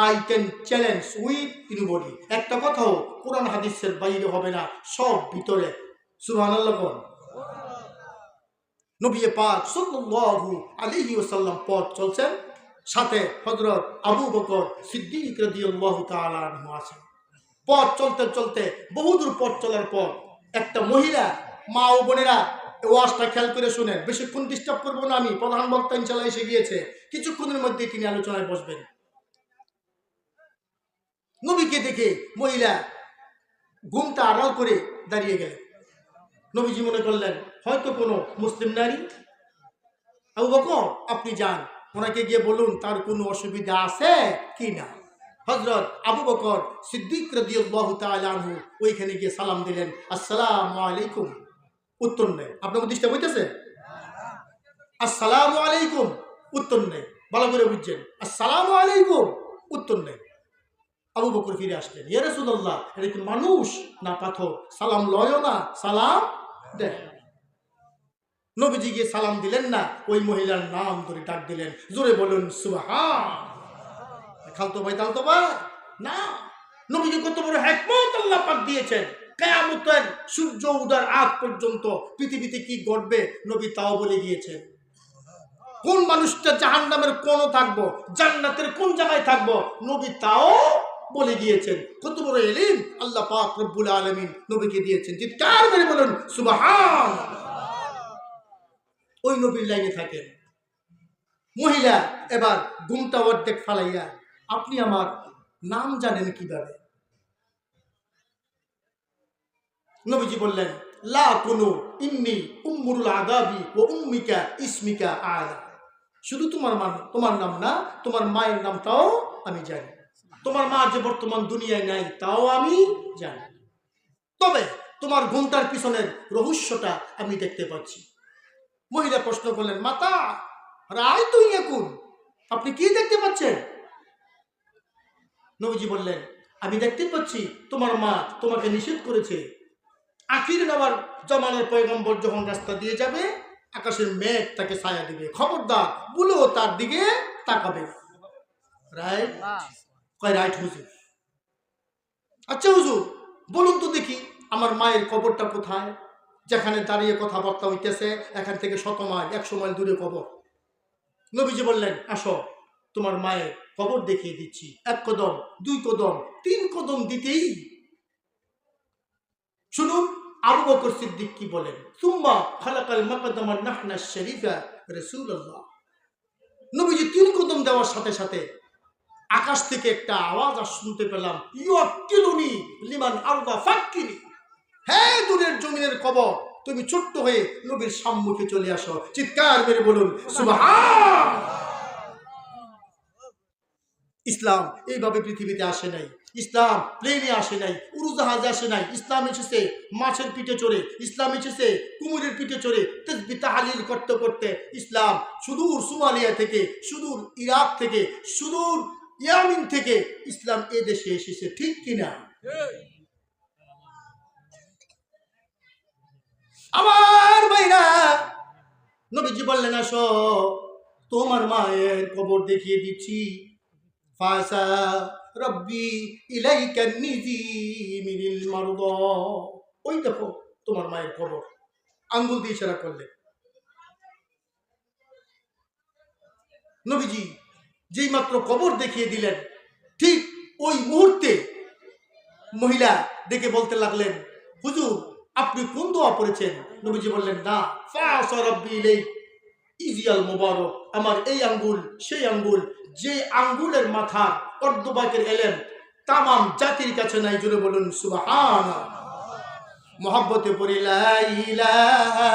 I can challenge with anybody, একটা কথাও কোরআন হাদিসের বাইরে হবে না, সব ভিতরে। সুবহানাল্লাহ। নবী পাক সাল্লাল্লাহু আলাইহি ওয়াসাল্লাম পথ চলছেন, সাথে হযরত আবু বকর সিদ্দিক রাদিয়াল্লাহু তাআলা আনহু আছেন। পথ চলতে চলতে বহুদূর পথ চলার পর একটা মহিলা, মা ও বোনেরা ওয়াজটা খেয়াল করে শুনেন, বেশিক্ষণ ডিস্টার্ব করবো না আমি। প্রধান বক্তা ইনশাআল্লাহ এসে গিয়েছে, কিছুক্ষণের মধ্যে তিনি আলোচনায় বসবেন। নবীকে দেখে মহিলা ঘুমটা আড়াল করে দাঁড়িয়ে গেলেন। নবীজি মনে করলেন হয়তো কোনো মুসলিম নারী। আবু বকর, আপনি যান, ওনাকে গিয়ে বলুন তার কোনো অসুবিধা আছে কি না। হযরত আবু বকর সিদ্দিক রাদিয়াল্লাহু তাআলা আনহু ওইখানে গিয়ে সালাম দিলেন, আসসালামু আলাইকুম। উত্তর নেই। আপনার প্রতিষ্ঠা হইতেছে? আসসালামু আলাইকুম, উত্তর নেই। ভালো করে বুঝছেন? আসসালামু আলাইকুম, উত্তর নেই। আবু বকর ফিরে আসলেন, ইয়া রাসূলুল্লাহ, এটা কি মানুষ না পাথর? সালাম লয়ও না, সালাম দেয়। নবীজি গিয়ে সালাম দিলেন না, ওই মহিলার নাম ধরে ডাক দিলেন। জোরে বলুন সুবহান। খালতো ভাই তালতো ভাই না, নবীজি কত বড় হিকমত আল্লাহ পাক দিয়েছেন। কিয়ামতের সূর্য উদয়ের আগ পর্যন্ত পৃথিবীতে কি ঘটবে নবী তাও বলে গিয়েছেন। কোন মানুষটা জাহান্নামের কোন থাকবো, জান্নাতের কোন জায়গায় থাকবো, নবী তাও বলে গিয়েছেন। কত বড় ইলম আল্লাহ পাক রব্বুল আলামিন নবীকে দিয়েছেন। চিৎকার করে বলুন সুবহান। ওই নবীর লাইনে থাকেন। মহিলা এবার ঘুমটা অর্ধেক ফালাইয়া, আপনি আমার নাম জানেন কিভাবে? নবীজি বললেন, লা কুনু ইন্নী উম্মুল আদাবি ওয়া উম্মিকা ইসমিকা আলা। শুধু তোমার নাম না, তোমার মায়ের নামটাও আমি জানি। তোমার মা যে বর্তমান দুনিয়ায় নাই তাও আমি জানি। তবে তোমার ঘুমটার পিছনের রহস্যটা আমি দেখতে পাচ্ছি। মহিলা প্রশ্ন করলেন, মাতা রায় তুই এখন, আপনি কি দেখতে পাচ্ছেন? নবীজি বললেন, আমি দেখতে পাচ্ছি তোমার মা তোমাকে নিষেধ করেছে। আখির নেওয়ার জমানার পয়গম্বর যখন রাস্তা দিয়ে যাবে, আকাশের মেঘ তাকে ছায়া দিবে, খবরদার বলেও তার দিকে তাকাবে। রাইট? কয় রাইট হুজুর। আচ্ছা হুজুর, বলুন তো দেখি আমার মায়ের কবরটা কোথায়? যেখানে দাঁড়িয়ে কথাবার্তা হইতেছে এখান থেকে 100 মাইল 100 মাইল দূরে কবর। নবীজি বললেন, আসো তোমার মায়ের কবর দেখিয়ে দিচ্ছি। 1 কদম 2 কদম 3 কদম দিতেই শুনুন আবু বকর সিদ্দিক কি বলেন। সুম্মা খালাকাল মাকদাম নাহনা শরীফা রাসূলুল্লাহ। নবীজি 3 কদম দেওয়ার সাথে সাথে আকাশ থেকে একটা আওয়াজ শুনতে পেলাম, ইউকিলুনি লিমান আরদা ফাক্কিনি। হ্যাঁ, দূরের জমিনের কবর, তুমি ছোট্ট হয়ে নবীর সম্মুখে চলে আসো। চিৎকার করে বলুন সুবহান। ইসলাম এইভাবে পৃথিবীতে আসে নাই। ইসলাম প্লেনে আসে নাই, উড়োজাহাজে আসে নাই। ইসলাম এসেছে মাছের পিঠে চড়ে, ইসলাম এসেছে কুমিরের পিঠে চড়ে, তাসবিহ তাহলিল করতে করতে। ইসলাম সুদূর সোমালিয়া থেকে, সুদূর ইরাক থেকে, সুদূর ইয়ামিন থেকে ইসলাম এ দেশে এসেছে। ঠিক কিনা? বললেন আসো তোমার মায়ের কবর দেখিয়ে দিচ্ছি। ফাসা রব্বি ইলাইকা নিজি মিনিল মারদা, ওই দেখো তোমার মায়ের কবর। আঙ্গুল দিয়ে ইশারা করলেন। নবীজি যেই মাত্র কবর দেখিয়ে দিলেন, ঠিক ওই মুহূর্তে মহিলা ডেকে বলতে লাগলেন, হুজুর আপনি কোন দোয়া পড়েছেন? নবীজি বললেন, না, ফাসা রব্বি ইলাইক ইজিয়াল মুবারক, আমার এই আঙ্গুল সেই আঙ্গুল যে আঙ্গুলের মাথার অর্ধবাকের এলেম তামাম জাতির কাছে নাই। জুড়ে বলুন সুবহানাল্লাহ। মোহাব্বতে পড়ি লা ইলাহা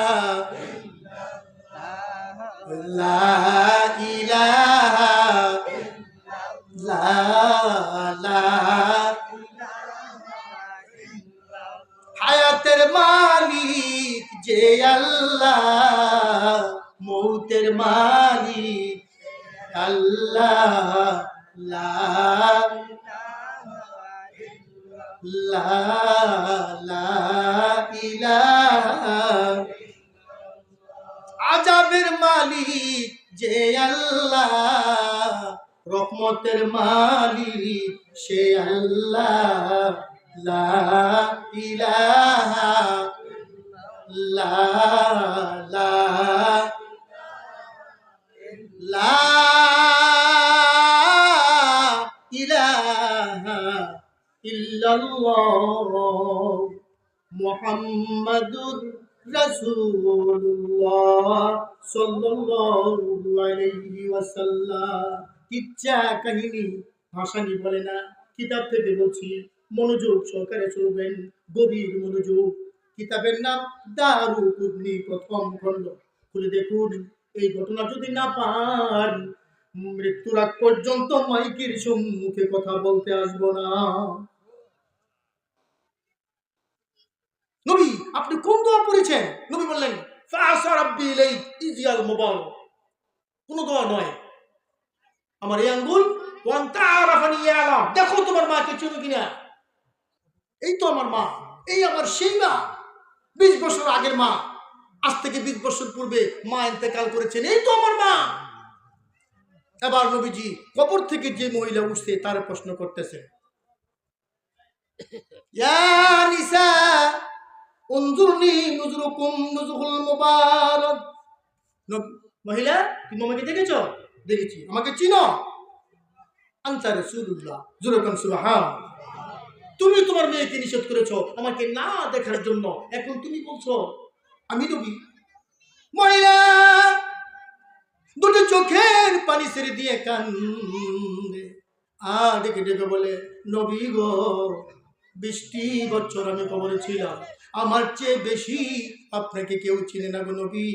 লা ইলাহা লা লা, হায়াতের মালিক যে আল্লাহ, মৌতের মালিক আল্লাহ, লা লা লা ইলাহা, আযাবের মালিক যে আল্লাহ, রহমতের মালিক সে আল্লাহ, লা ইলাহা লা লা লা ইলাহা ইল্লাল্লাহ মুহাম্মাদুর রাসূলুল্লাহ সাল্লাল্লাহু আলাইহি ওয়াসাল্লাম। কিচ্ছা কাহিনী ভাসানি বলে না, কিতাব থেকে বলছি, মনোযোগ সহকারে শুনবেন, গভীর মনোযোগ। কিতাবের নাম দারুল কুদনি, প্রথম খণ্ড। খুলে দেখুন। এই ঘটনা যদি না পান, মৃত্যুর আগ পর্যন্ত মাইকের সম্মুখে কথা বলতে আসবো না। নবী আপনি কোন দোয়া পড়েছেন? নবী বললেন, ফাসা রাব্বি ইলাইক ইজিয়াল মুবারক। কোন দোয়া নয়, আমার এই আঙ্গুল, ওয়ান তাআরাফানি ইয়ালা, দেখো তোমার মাকে চিনো কিনা। এই তো আমার মা, এই আমার সেই মা, 20 বছর আগের মা। আজ থেকে 20 বছর পূর্বে মা ইন্তেকাল করেছেন, এই তো আমার মা। এবার নবীজি কবর থেকে যে মহিলা উঠছে তার প্রশ্ন করতেছেন, ইয়া নিসা উনজুরনি নুজরুকুম নুজুল মুবারক। মহিলা তুমি আমাকে দেখেছো? দেখেছি। আমাকে চিনো? আনতা রাসূলুল্লাহ, জুরুকুম সুবহানাল্লাহ। তুমি তোমার মেয়েকে নিষেধ করেছো আমাকে না দেখার জন্য, এখন তুমি বলছো আমি নবী? মহিলা দুটো চোখের পানি ছেড়ে দিয়ে কান্দে, আর ডেকে ডেকে বলে, নবী গো, 20টি বছর আমি কবরে ছিলাম, আমার চেয়ে বেশি আপনাকে কেউ চিনে না গো নবী।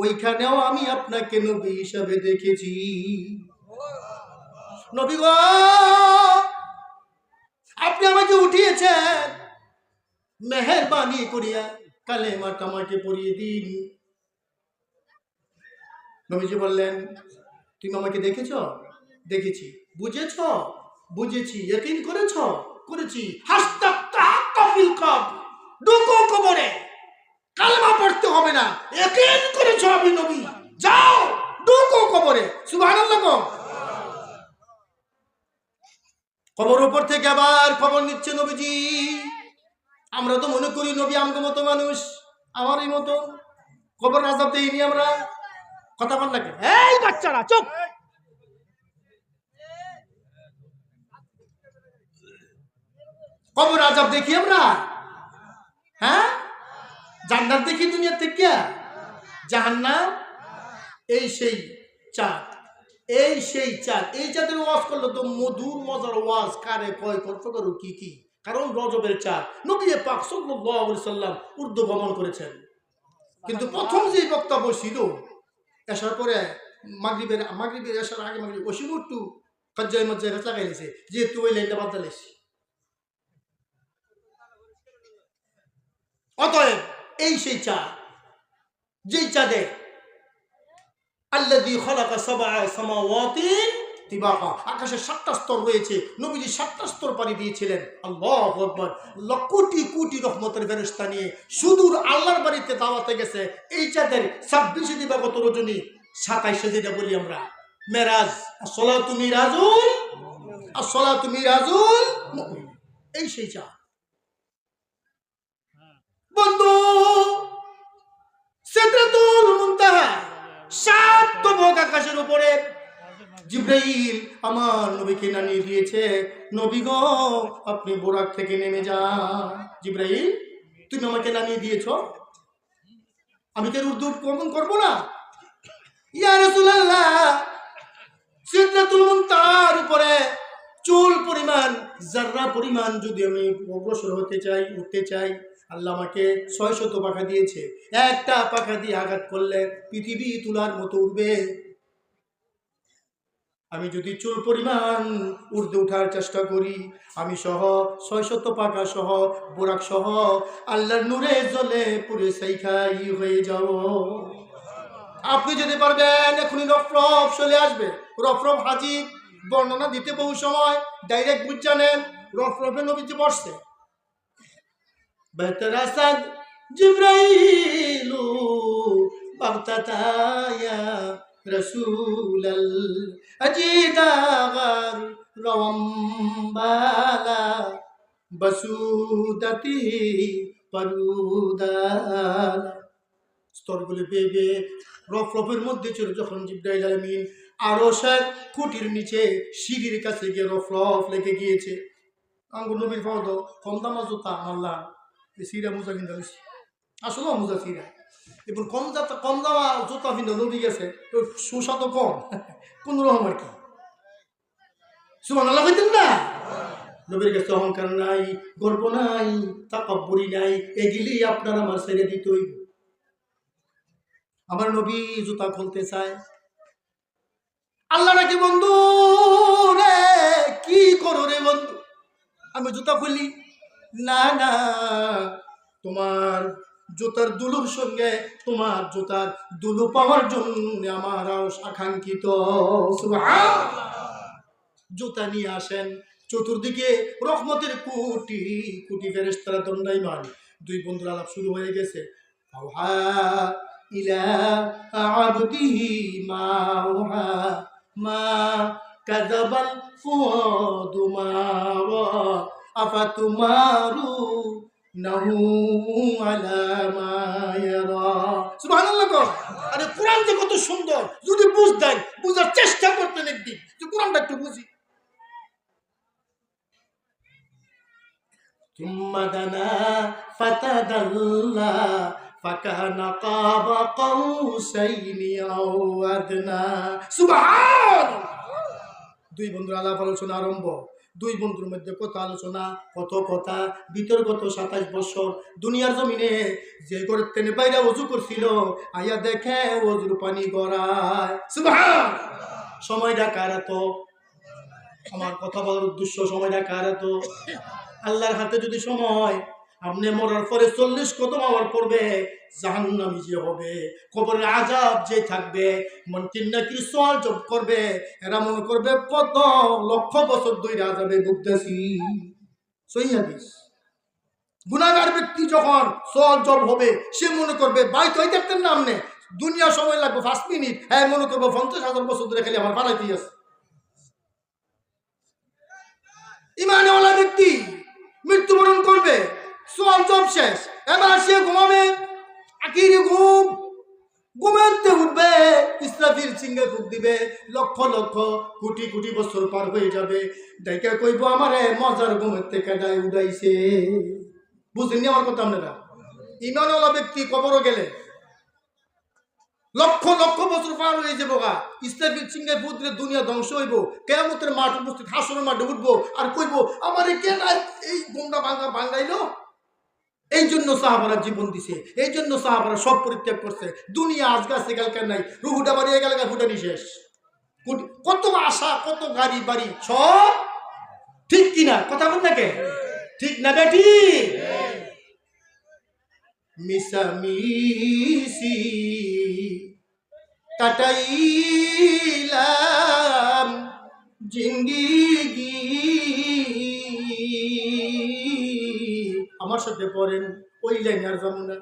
ওইখানেও আমি আপনাকে নবী হিসাবে দেখেছি। নবী গো, আপনি আমাকে উঠিয়েছেন, মেহেরবানি করিয়া কালেমাটা আমাকে পড়িয়ে দিন। নবীজি বললেন, তুমি আমাকে দেখেছ? দেখেছি। বুঝেছ? বুঝেছি। ইয়াকিন করেছ? করেছি। ঢুকো কবরে, কালেমা পড়তে হবে না, ইয়াকিন করেছ আমি নবী, যাও ঢুকো কবরে। সুবহানাল্লাহ। কবর উপর থেকে আবার খবর নিচ্ছে নবীজি। আমরা তো মনে করি নবী আমগো মতো মানুষ, আমারই মতো। কবর আযাব দেইনি আমরা। কথা বল না, এই বাচ্চারা চুপ। কবর আযাব দেখি আমরা? হ্যাঁ, জান্নাত দেখি দুনিয়া থেকে, জাহান্নাম এই সেই চাঁদ, এই সেই চাঁদ। এই চাঁদের ওয়াজ করলে তো মধুর মজার ওয়াজ কারে কয় কষ্ট করো কি কি, কারণ রজবের চাঁদ। নবী পাক সাল্লাল্লাহু আলাইহি সাল্লাম উর্দু গমন করেছেন, কিন্তু প্রথম যে বক্তব্য ছিল এসার পরে মাগরিবের এসার আগে মাগরিব ওসিম একটু কাজ্জাই মজ্জায় রাত লাগাই নিছে, যেহেতু ওই লাইনটা বাদ দিয়েছি। অতএব এই সেই চাঁদ, যেই চাঁদে আল্লাযী খালাকা সাবআ সামাওয়াতিন তিবাকা, আকাশে 7টা স্তর রয়েছে, নবীজি 7টা স্তর পাড়ি দিয়েছিলেন। আল্লাহু আকবার। কোটি কোটি রহমতের ফেরেশতা নিয়ে সুদূর আল্লাহর বাড়িতে দাওয়াতে গেছে। এই চাঁদের 26 দিবাগত রজনী, 27 যেটা বলি আমরা মেরাজ, আসসালাতু মিরাজুল, আসসালাতু মিরাজুল মুমিন, এই সেই চাঁদ। বন্ধু, সিদরাতুল মুনতাহা, 7 তবক আকাশের উপরে জিবরাইল আমার নবীকে নামিয়ে দিয়েছে। নবী গো, আপনি বোরাক থেকে নেমে যান। জিবরাইল, তুমি আমাকে নামিয়ে দিয়েছো, আমি কি উর্দু কখন করবো না? ইয়া রাসূলুল্লাহ, সিদরাতুল মুনতাহার উপরে চুল পরিমাণ, জাররা পরিমাণ যদি আমি অগ্রসর হতে চাই, উঠতে চাই, আল্লাহ আমাকে 600 পাখা দিয়েছে। একটা পাখা দিয়ে আঘাত করলে পৃথিবী তুলার মতো উঠবে। আমি যদি চুল পরিমাণ উর্দে উঠার চেষ্টা করি, আমি সহ 600 পাখা সহ বোরাক সহ আল্লাহর নূরে জ্বলে পুরে সাইখাই হয়ে যাব। আপনি যদি পারবেন এখনই রফরফ চলে আসবে। রফরফ হাজি বর্ণনা দিতে বহু সময়, ডাইরেক্ট বুঝ জানেন রফরফে নবীজি বসছে। বেহতর আসাদ জিবরাইলু বাগতাতায়া রসুলাল আজিদাগার রওয়াম্বালা বসুদাতি পরুদাল। স্তরগুলি বেয়ে বেয়ে রফরফের মধ্যে ছিল যখন জিবরাইল আলামিন আরশের খুঁটির নিচে সিঁড়ির কাছে গিয়ে রফরফ লেগে গিয়েছে। আঙ্গুর নবীর ফটো কম দামা জুতা আল্লাহ সিরা মোজা কিনতে হয়েছে, আসলে মোজা সিরা এবং কম দামা জুতা কিনতে নবী গেছে, সুস্বাদ কম কোন রকম আর কি। সুবহানাল্লাহ কইতেন না? নবীর কাছে অহংকার নাই, গর্ব নাই, তাকাব্বুরি নাই, এগুলি আপনার আমার ছেড়ে দিতেই। আমার নবী জুতা খুলতে চায়, আল্লাহ নাকি বন্ধু রে কি করো রে বন্ধু, আমি জুতা খুলি না, না তোমার জুতার দুলুর সঙ্গে তোমার জুতার দুলু পাওয়ার জন্য আমার আকাঙ্ক্ষিত। জুতা নিয়ে আসেন, চতুর্দিকে রহমতের কোটি কোটি ফেরেশতারা দণ্ডায়মান। দুই বন্ধুর আলাপ শুরু হয়ে গেছে। ইলা আবদিহি মা ওহা মা কাযাবাল ফুআদু মা রা আফাতুমারু নাহু আলা মা ইয়ারা। সুবহানাল্লাহ। আরে কোরআন যে কত সুন্দর, যদি বুঝতেন, বুঝার চেষ্টা করতেন একদিন যে কোরআনটা একটু বুঝি। থুম্মা দানা ফাতাদাল্লা ফাকানা কাবা কাউসাইনি আও আদনা। সুবহানাল্লাহ। দুই বন্ধুর আলাপ আলোচনা আরম্ভ। দুই বন্ধুর মধ্যে কথা আলোচনা, কত কথা, বিতর্কত 27 বছর দুনিয়ার জমিনে যে করে তেনে বাইরে ওযু করছিল, আয়া দেখে ওযুর পানি গড়ায়। সুবহানাল্লাহ। সময়টা কার এত? আমার কথা বলার উদ্দেশ্য, সময়টা কার এত? আল্লাহর হাতে যদি সময়, আপনি মরার পরে 40 কদম আমার পড়বে, জাহান্নামী যে হবে, কবরের আযাব যে থাকবে, মুনকির নাকির সওয়াল জব করবে, এরা মনে করবে কত লক্ষ বছর ধরে আযাবে ভুগতেছি। সহিহ হাদিস। গুনাহগার ব্যক্তি যখন সওয়াল জব হবে, সে মনে করবে বাইত হই দেখতেন না আপনি, দুনিয়া সময় লাগবে 5 মিনিট, হ্যাঁ মনে করবে 50,000 বছর ধরে খালি আমার বানাইতেই আছে। ঈমানওয়ালা ব্যক্তি মৃত্যুবরণ করবে, সওয়াল জব শেষ, এবার সে ঘুমাবে, আখিরি ঘুম, ঘুমাতে উঠবে, ইসরাফিল সিংহে ফুঁক দিবে, লক্ষ লক্ষ কোটি কোটি বছর পার হয়ে যাবে, ডাইকা কইব আমারে মজার ঘুমের থেকে ডাই উড়াইছে। বুঝলেন আমার কথা আপনারা? ঈমানওয়ালা ব্যক্তি কবরে গেলে লক্ষ লক্ষ বছর পার হয়ে যাবো, ইসরাফিল সিংহে ফুঁক দিলে দুনিয়া ধ্বংস হইব, কিয়ামতের মাঠ উপস্থিত, হাসরের মাঠে উঠবো, আর কইব আমারে কেন এই ঘুমটা ভাঙাইলো। এই জন্য সাহাবারা জীবন দিছে, এই জন্য সাহাবারা সব পরিত্যাগ করছে। দুনিয়া আজকে আছে কালকে নাই, রুহুটা বাড়িয়ে গেলে ফুটানি শেষ। কত আশা, কত গাড়ি বাড়ি, সব ঠিক কিনা কথা বল নাকি? ঠিক না বেটি? মিশামিশি কাটাইলাম জিন্দিগি। আমার সাথে পড়েন, ওই লাইন আর যাবো না।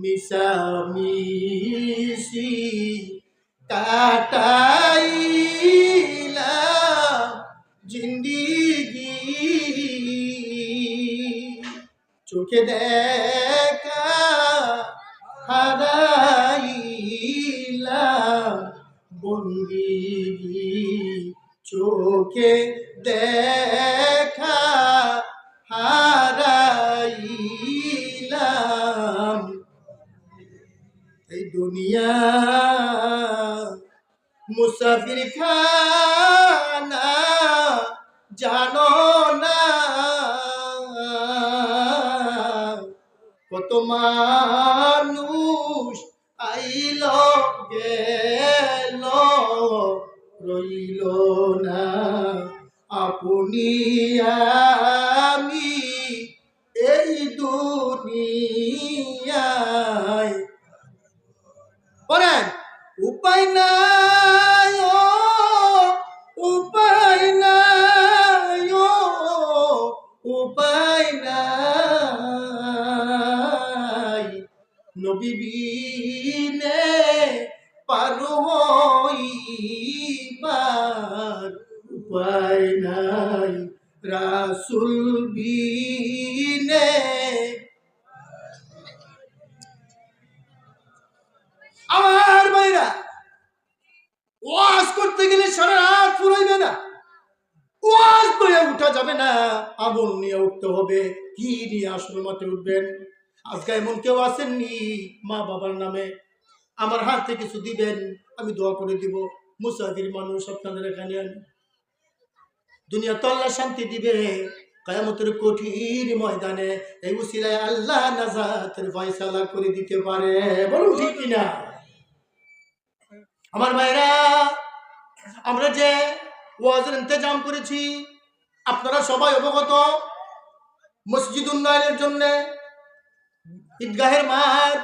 মিশামিশি কাটাইলাম জিন্দিগি, চোখে দেখা হারাইলাম বন্দিগি, চোখে দেখা হারাইলাম। এই দুনিয়া মুসাফির খানা, জানো না কত মানুষ আইল গেল, রইল না আপনি আমি এই দুনিয়ায়। বলেন উপায় নাই, ও উপায় নাই, ও উপায় নাই, নবী বিনে পার হইবার উপায় নাই, রাসূল বিনে। আমার ভাইরা, ওয়াজ করতে গেলে সারা রাত ফুরাইবে না, ওয়াজ করে উঠা যাবে না, আমল নিয়ে উঠতে হবে। কি নিয়ে আসল মাঠে উঠবেন? আজকে এমন কেউ আসেননি মা বাবার নামে আমার হাত থেকে কিছু দিবেন, আমি দোয়া করে দিব। মুসাফির মানুষ আপনাদের এখানে আনি, দুনিয়া তো আল্লাহ শান্তি দিবে, কিয়ামতের কঠিন ময়দানে এই উসিলায় আল্লাহ নাজাতের ফয়সালা করে দিতে পারে। বলুন ঠিক কিনা? আমার ভাইরা, আমরা যে ওয়াজের ইন্তজাম করেছি আপনারা সবাই অবগত। মসজিদ উন্নয়নের জন্য ঈদগাহের মাঠ,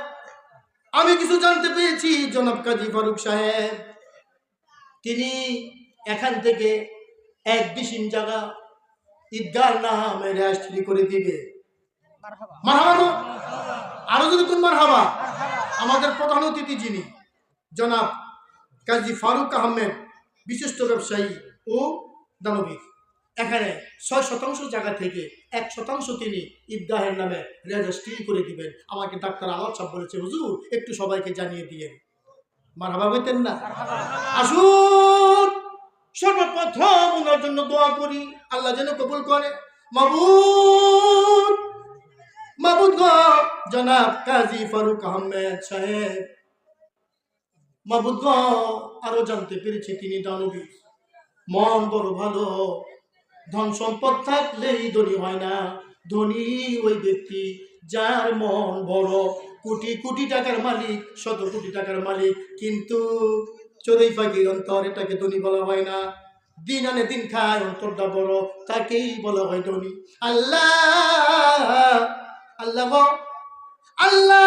আমি কিছু জানতে পেরেছি জনাব কাজী ফারুক সাহেব তিনি এখান থেকে এক ডিসিম জায়গা ঈদগাহর নামে রেজিস্ট্রি করে দিবে। মারহাবা, আরো যদি কোন মারহাবা। আমাদের প্রধান অতিথি যিনি জনাব কাজী ফারুক আহমেদ, বিশিষ্ট ব্যবসায়ী ও দানবীর, এখানে ৬% জায়গা থেকে 1% তিনি ঈদগাহের নামে রেজিস্ট্রি করে দিবেন। আমাকে ডাক্তার আওয়াজ সাহেব বলেছে, হুজুর একটু সবাইকে জানিয়ে দিয়েন। মারহাবা বলতেন না? আসুন সর্বপ্রথম ওনার জন্য দোয়া করি, আল্লাহ যেন কবুল করে। মাবুদ, মাবুদ গো, জনাব কাজী ফারুক আহমেদ সাহেব, মাবুদ গো, আরো জানতে পেরেছি তিনি দানবী, মন বড় ভালো, ধন সম্পদ থাকলেই ধনী হয় না। ধনী ওই ব্যক্তি যার মন বড়, কোটি কোটি টাকার মালিক, শত কোটি টাকার মালিক, কিন্তু চড়ুই পাখির অন্তর, এটাকে ধনী বলা হয় না। দিন আনে দিন খায়, অন্তরটা বড়, তাকেই বলা হয় ধনী। আল্লাহ আল্লাহ আল্লাহ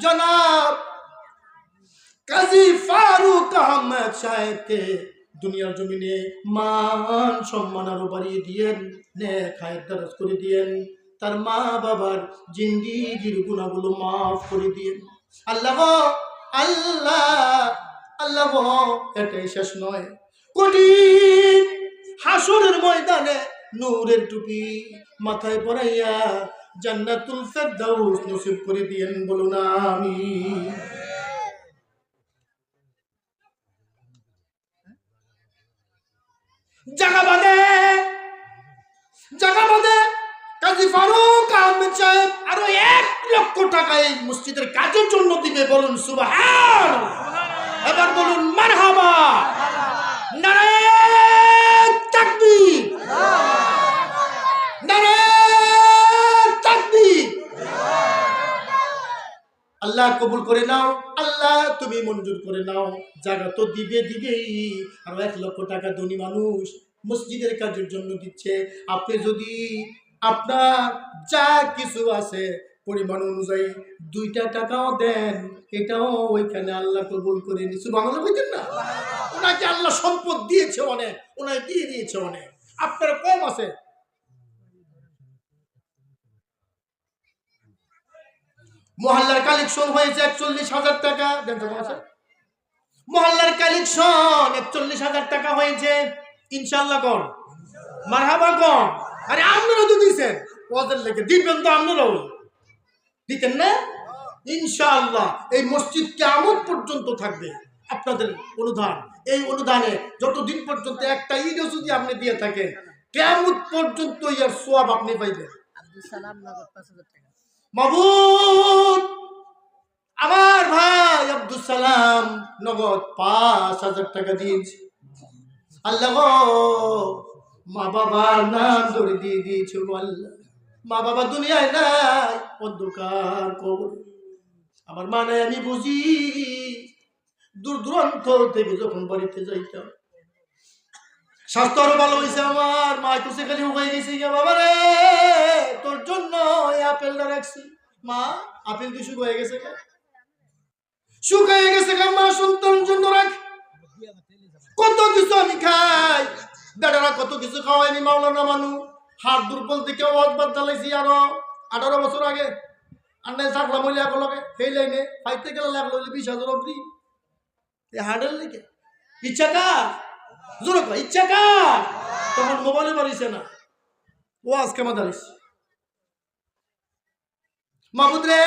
জনাব কাজী ফারুক আহমেদ সাহেবকে দুনিয়ার জমিনে মান সম্মান আরো বাড়িয়ে দিয়েন, নেক হায়াত দারাজ করে দিয়েন, তার মা বাবার জিন্দিগির গুনাহগুলো মাফ করে দিয়েন। আল্লাহ আল্লাহ আল্লাহ, এটাই শেষ নয়, কঠিন হাসরের ময়দানে নূরের টুপি মাথায় পরাইয়া জান্নাতুল ফেরদাউস নসিব করে দিয়েন। বলুন আমিন। জায়গা বাঁধে কাজী ফারুক আহমেদ সাহেব আরো 1 লক্ষ টাকা এই মসজিদের কাজের জন্য দিবে। বলুন সুবহানাল্লাহ। এবার বলুন মারহাবা। নারে তাকবীর, নারে তাকবীর। আল্লাহ কবুল করে নাও, আল্লাহ তুমি মঞ্জুর করে নাও। জায়গা তো দিবেই, আরো 1 লক্ষ টাকা ধনী মানুষ মসজিদের কাজের জন্য দিচ্ছে। আপনি যদি আপনার যা কিছু আছে পরিমাণ অনুযায়ী 2টা টাকাও দেন, এটাও ওইখানে আল্লাহ কবুল করে নি। সুবহানাল্লাহ বলছেন না? ওনাকে আল্লাহ সম্পদ দিয়েছে অনেক, ওনাকে দিয়ে দিয়েছে অনেক, আপনারা কম আছে। মহল্লার কালেকশন হয়েছে 41,000 টাকা। দেন তো আছে মহল্লার কালেকশন 41,000 টাকা হয়েছে। ইনশাআল্লাহ কোন মারহাবা কোন। আরে আপনারা তো দিয়েছেন, ওদের লেগে দিবেন তো, আপনারাও দিতেন না? ইনশাআল্লাহ এই মসজিদ কিয়ামত পর্যন্ত থাকবে আপনাদের অনুদান। এই অনুদানে যতদিন পর্যন্ত একটা ঈদও যদি আপনি দিয়ে থাকেন, কিয়ামত পর্যন্ত এর সওয়াব আপনি পাইবেন। আব্দুল সালাম নগদ 5,000 টাকা। মাবুদ আমার ভাই আব্দুল সালাম নগদ 5,000 টাকা দিয়েছে। আল্লাহ গো, মা বাবার নাম ধরে দিয়ে দিয়েছে আল্লাহ। মা বাবা দুনিয়ায় নাই, অন্ধকার কবর। আমার মা নাই আমি বুঝি, দূর দূরান্ত থেকে যখন বাড়িতে যাইতাম, স্বাস্থ্য আরো ভালো হয়েছে আমার। মা একটু সেখানে হয়ে গেছে, বাবা রে তোর জন্য এই আপেলটা রাখছি। মা আপেল কি শুক হয়ে গেছে? শুকায় গেছে মা, সন্তানের জন্য রাখ। কত কিছু আমি খাই, বেটারা কত কিছু খাওয়াইনি। মাওলানা মানু হাত দুর্বল থেকে ওয়াজবাদ চালাইছি আরো 18 বছর আগে। আন্নায় থাকলাম হইলে এক লগে সেই লাইনে ফাইতে গেলে লাগলো 20,000 অব্দি হার্ডের লিখে। ইচ্ছা কার? জোর ইচ্ছা কার? তখন মোবাইলে বাড়িছে না, ও আজকে আমার দাঁড়িয়েছে। মাহমুদ রে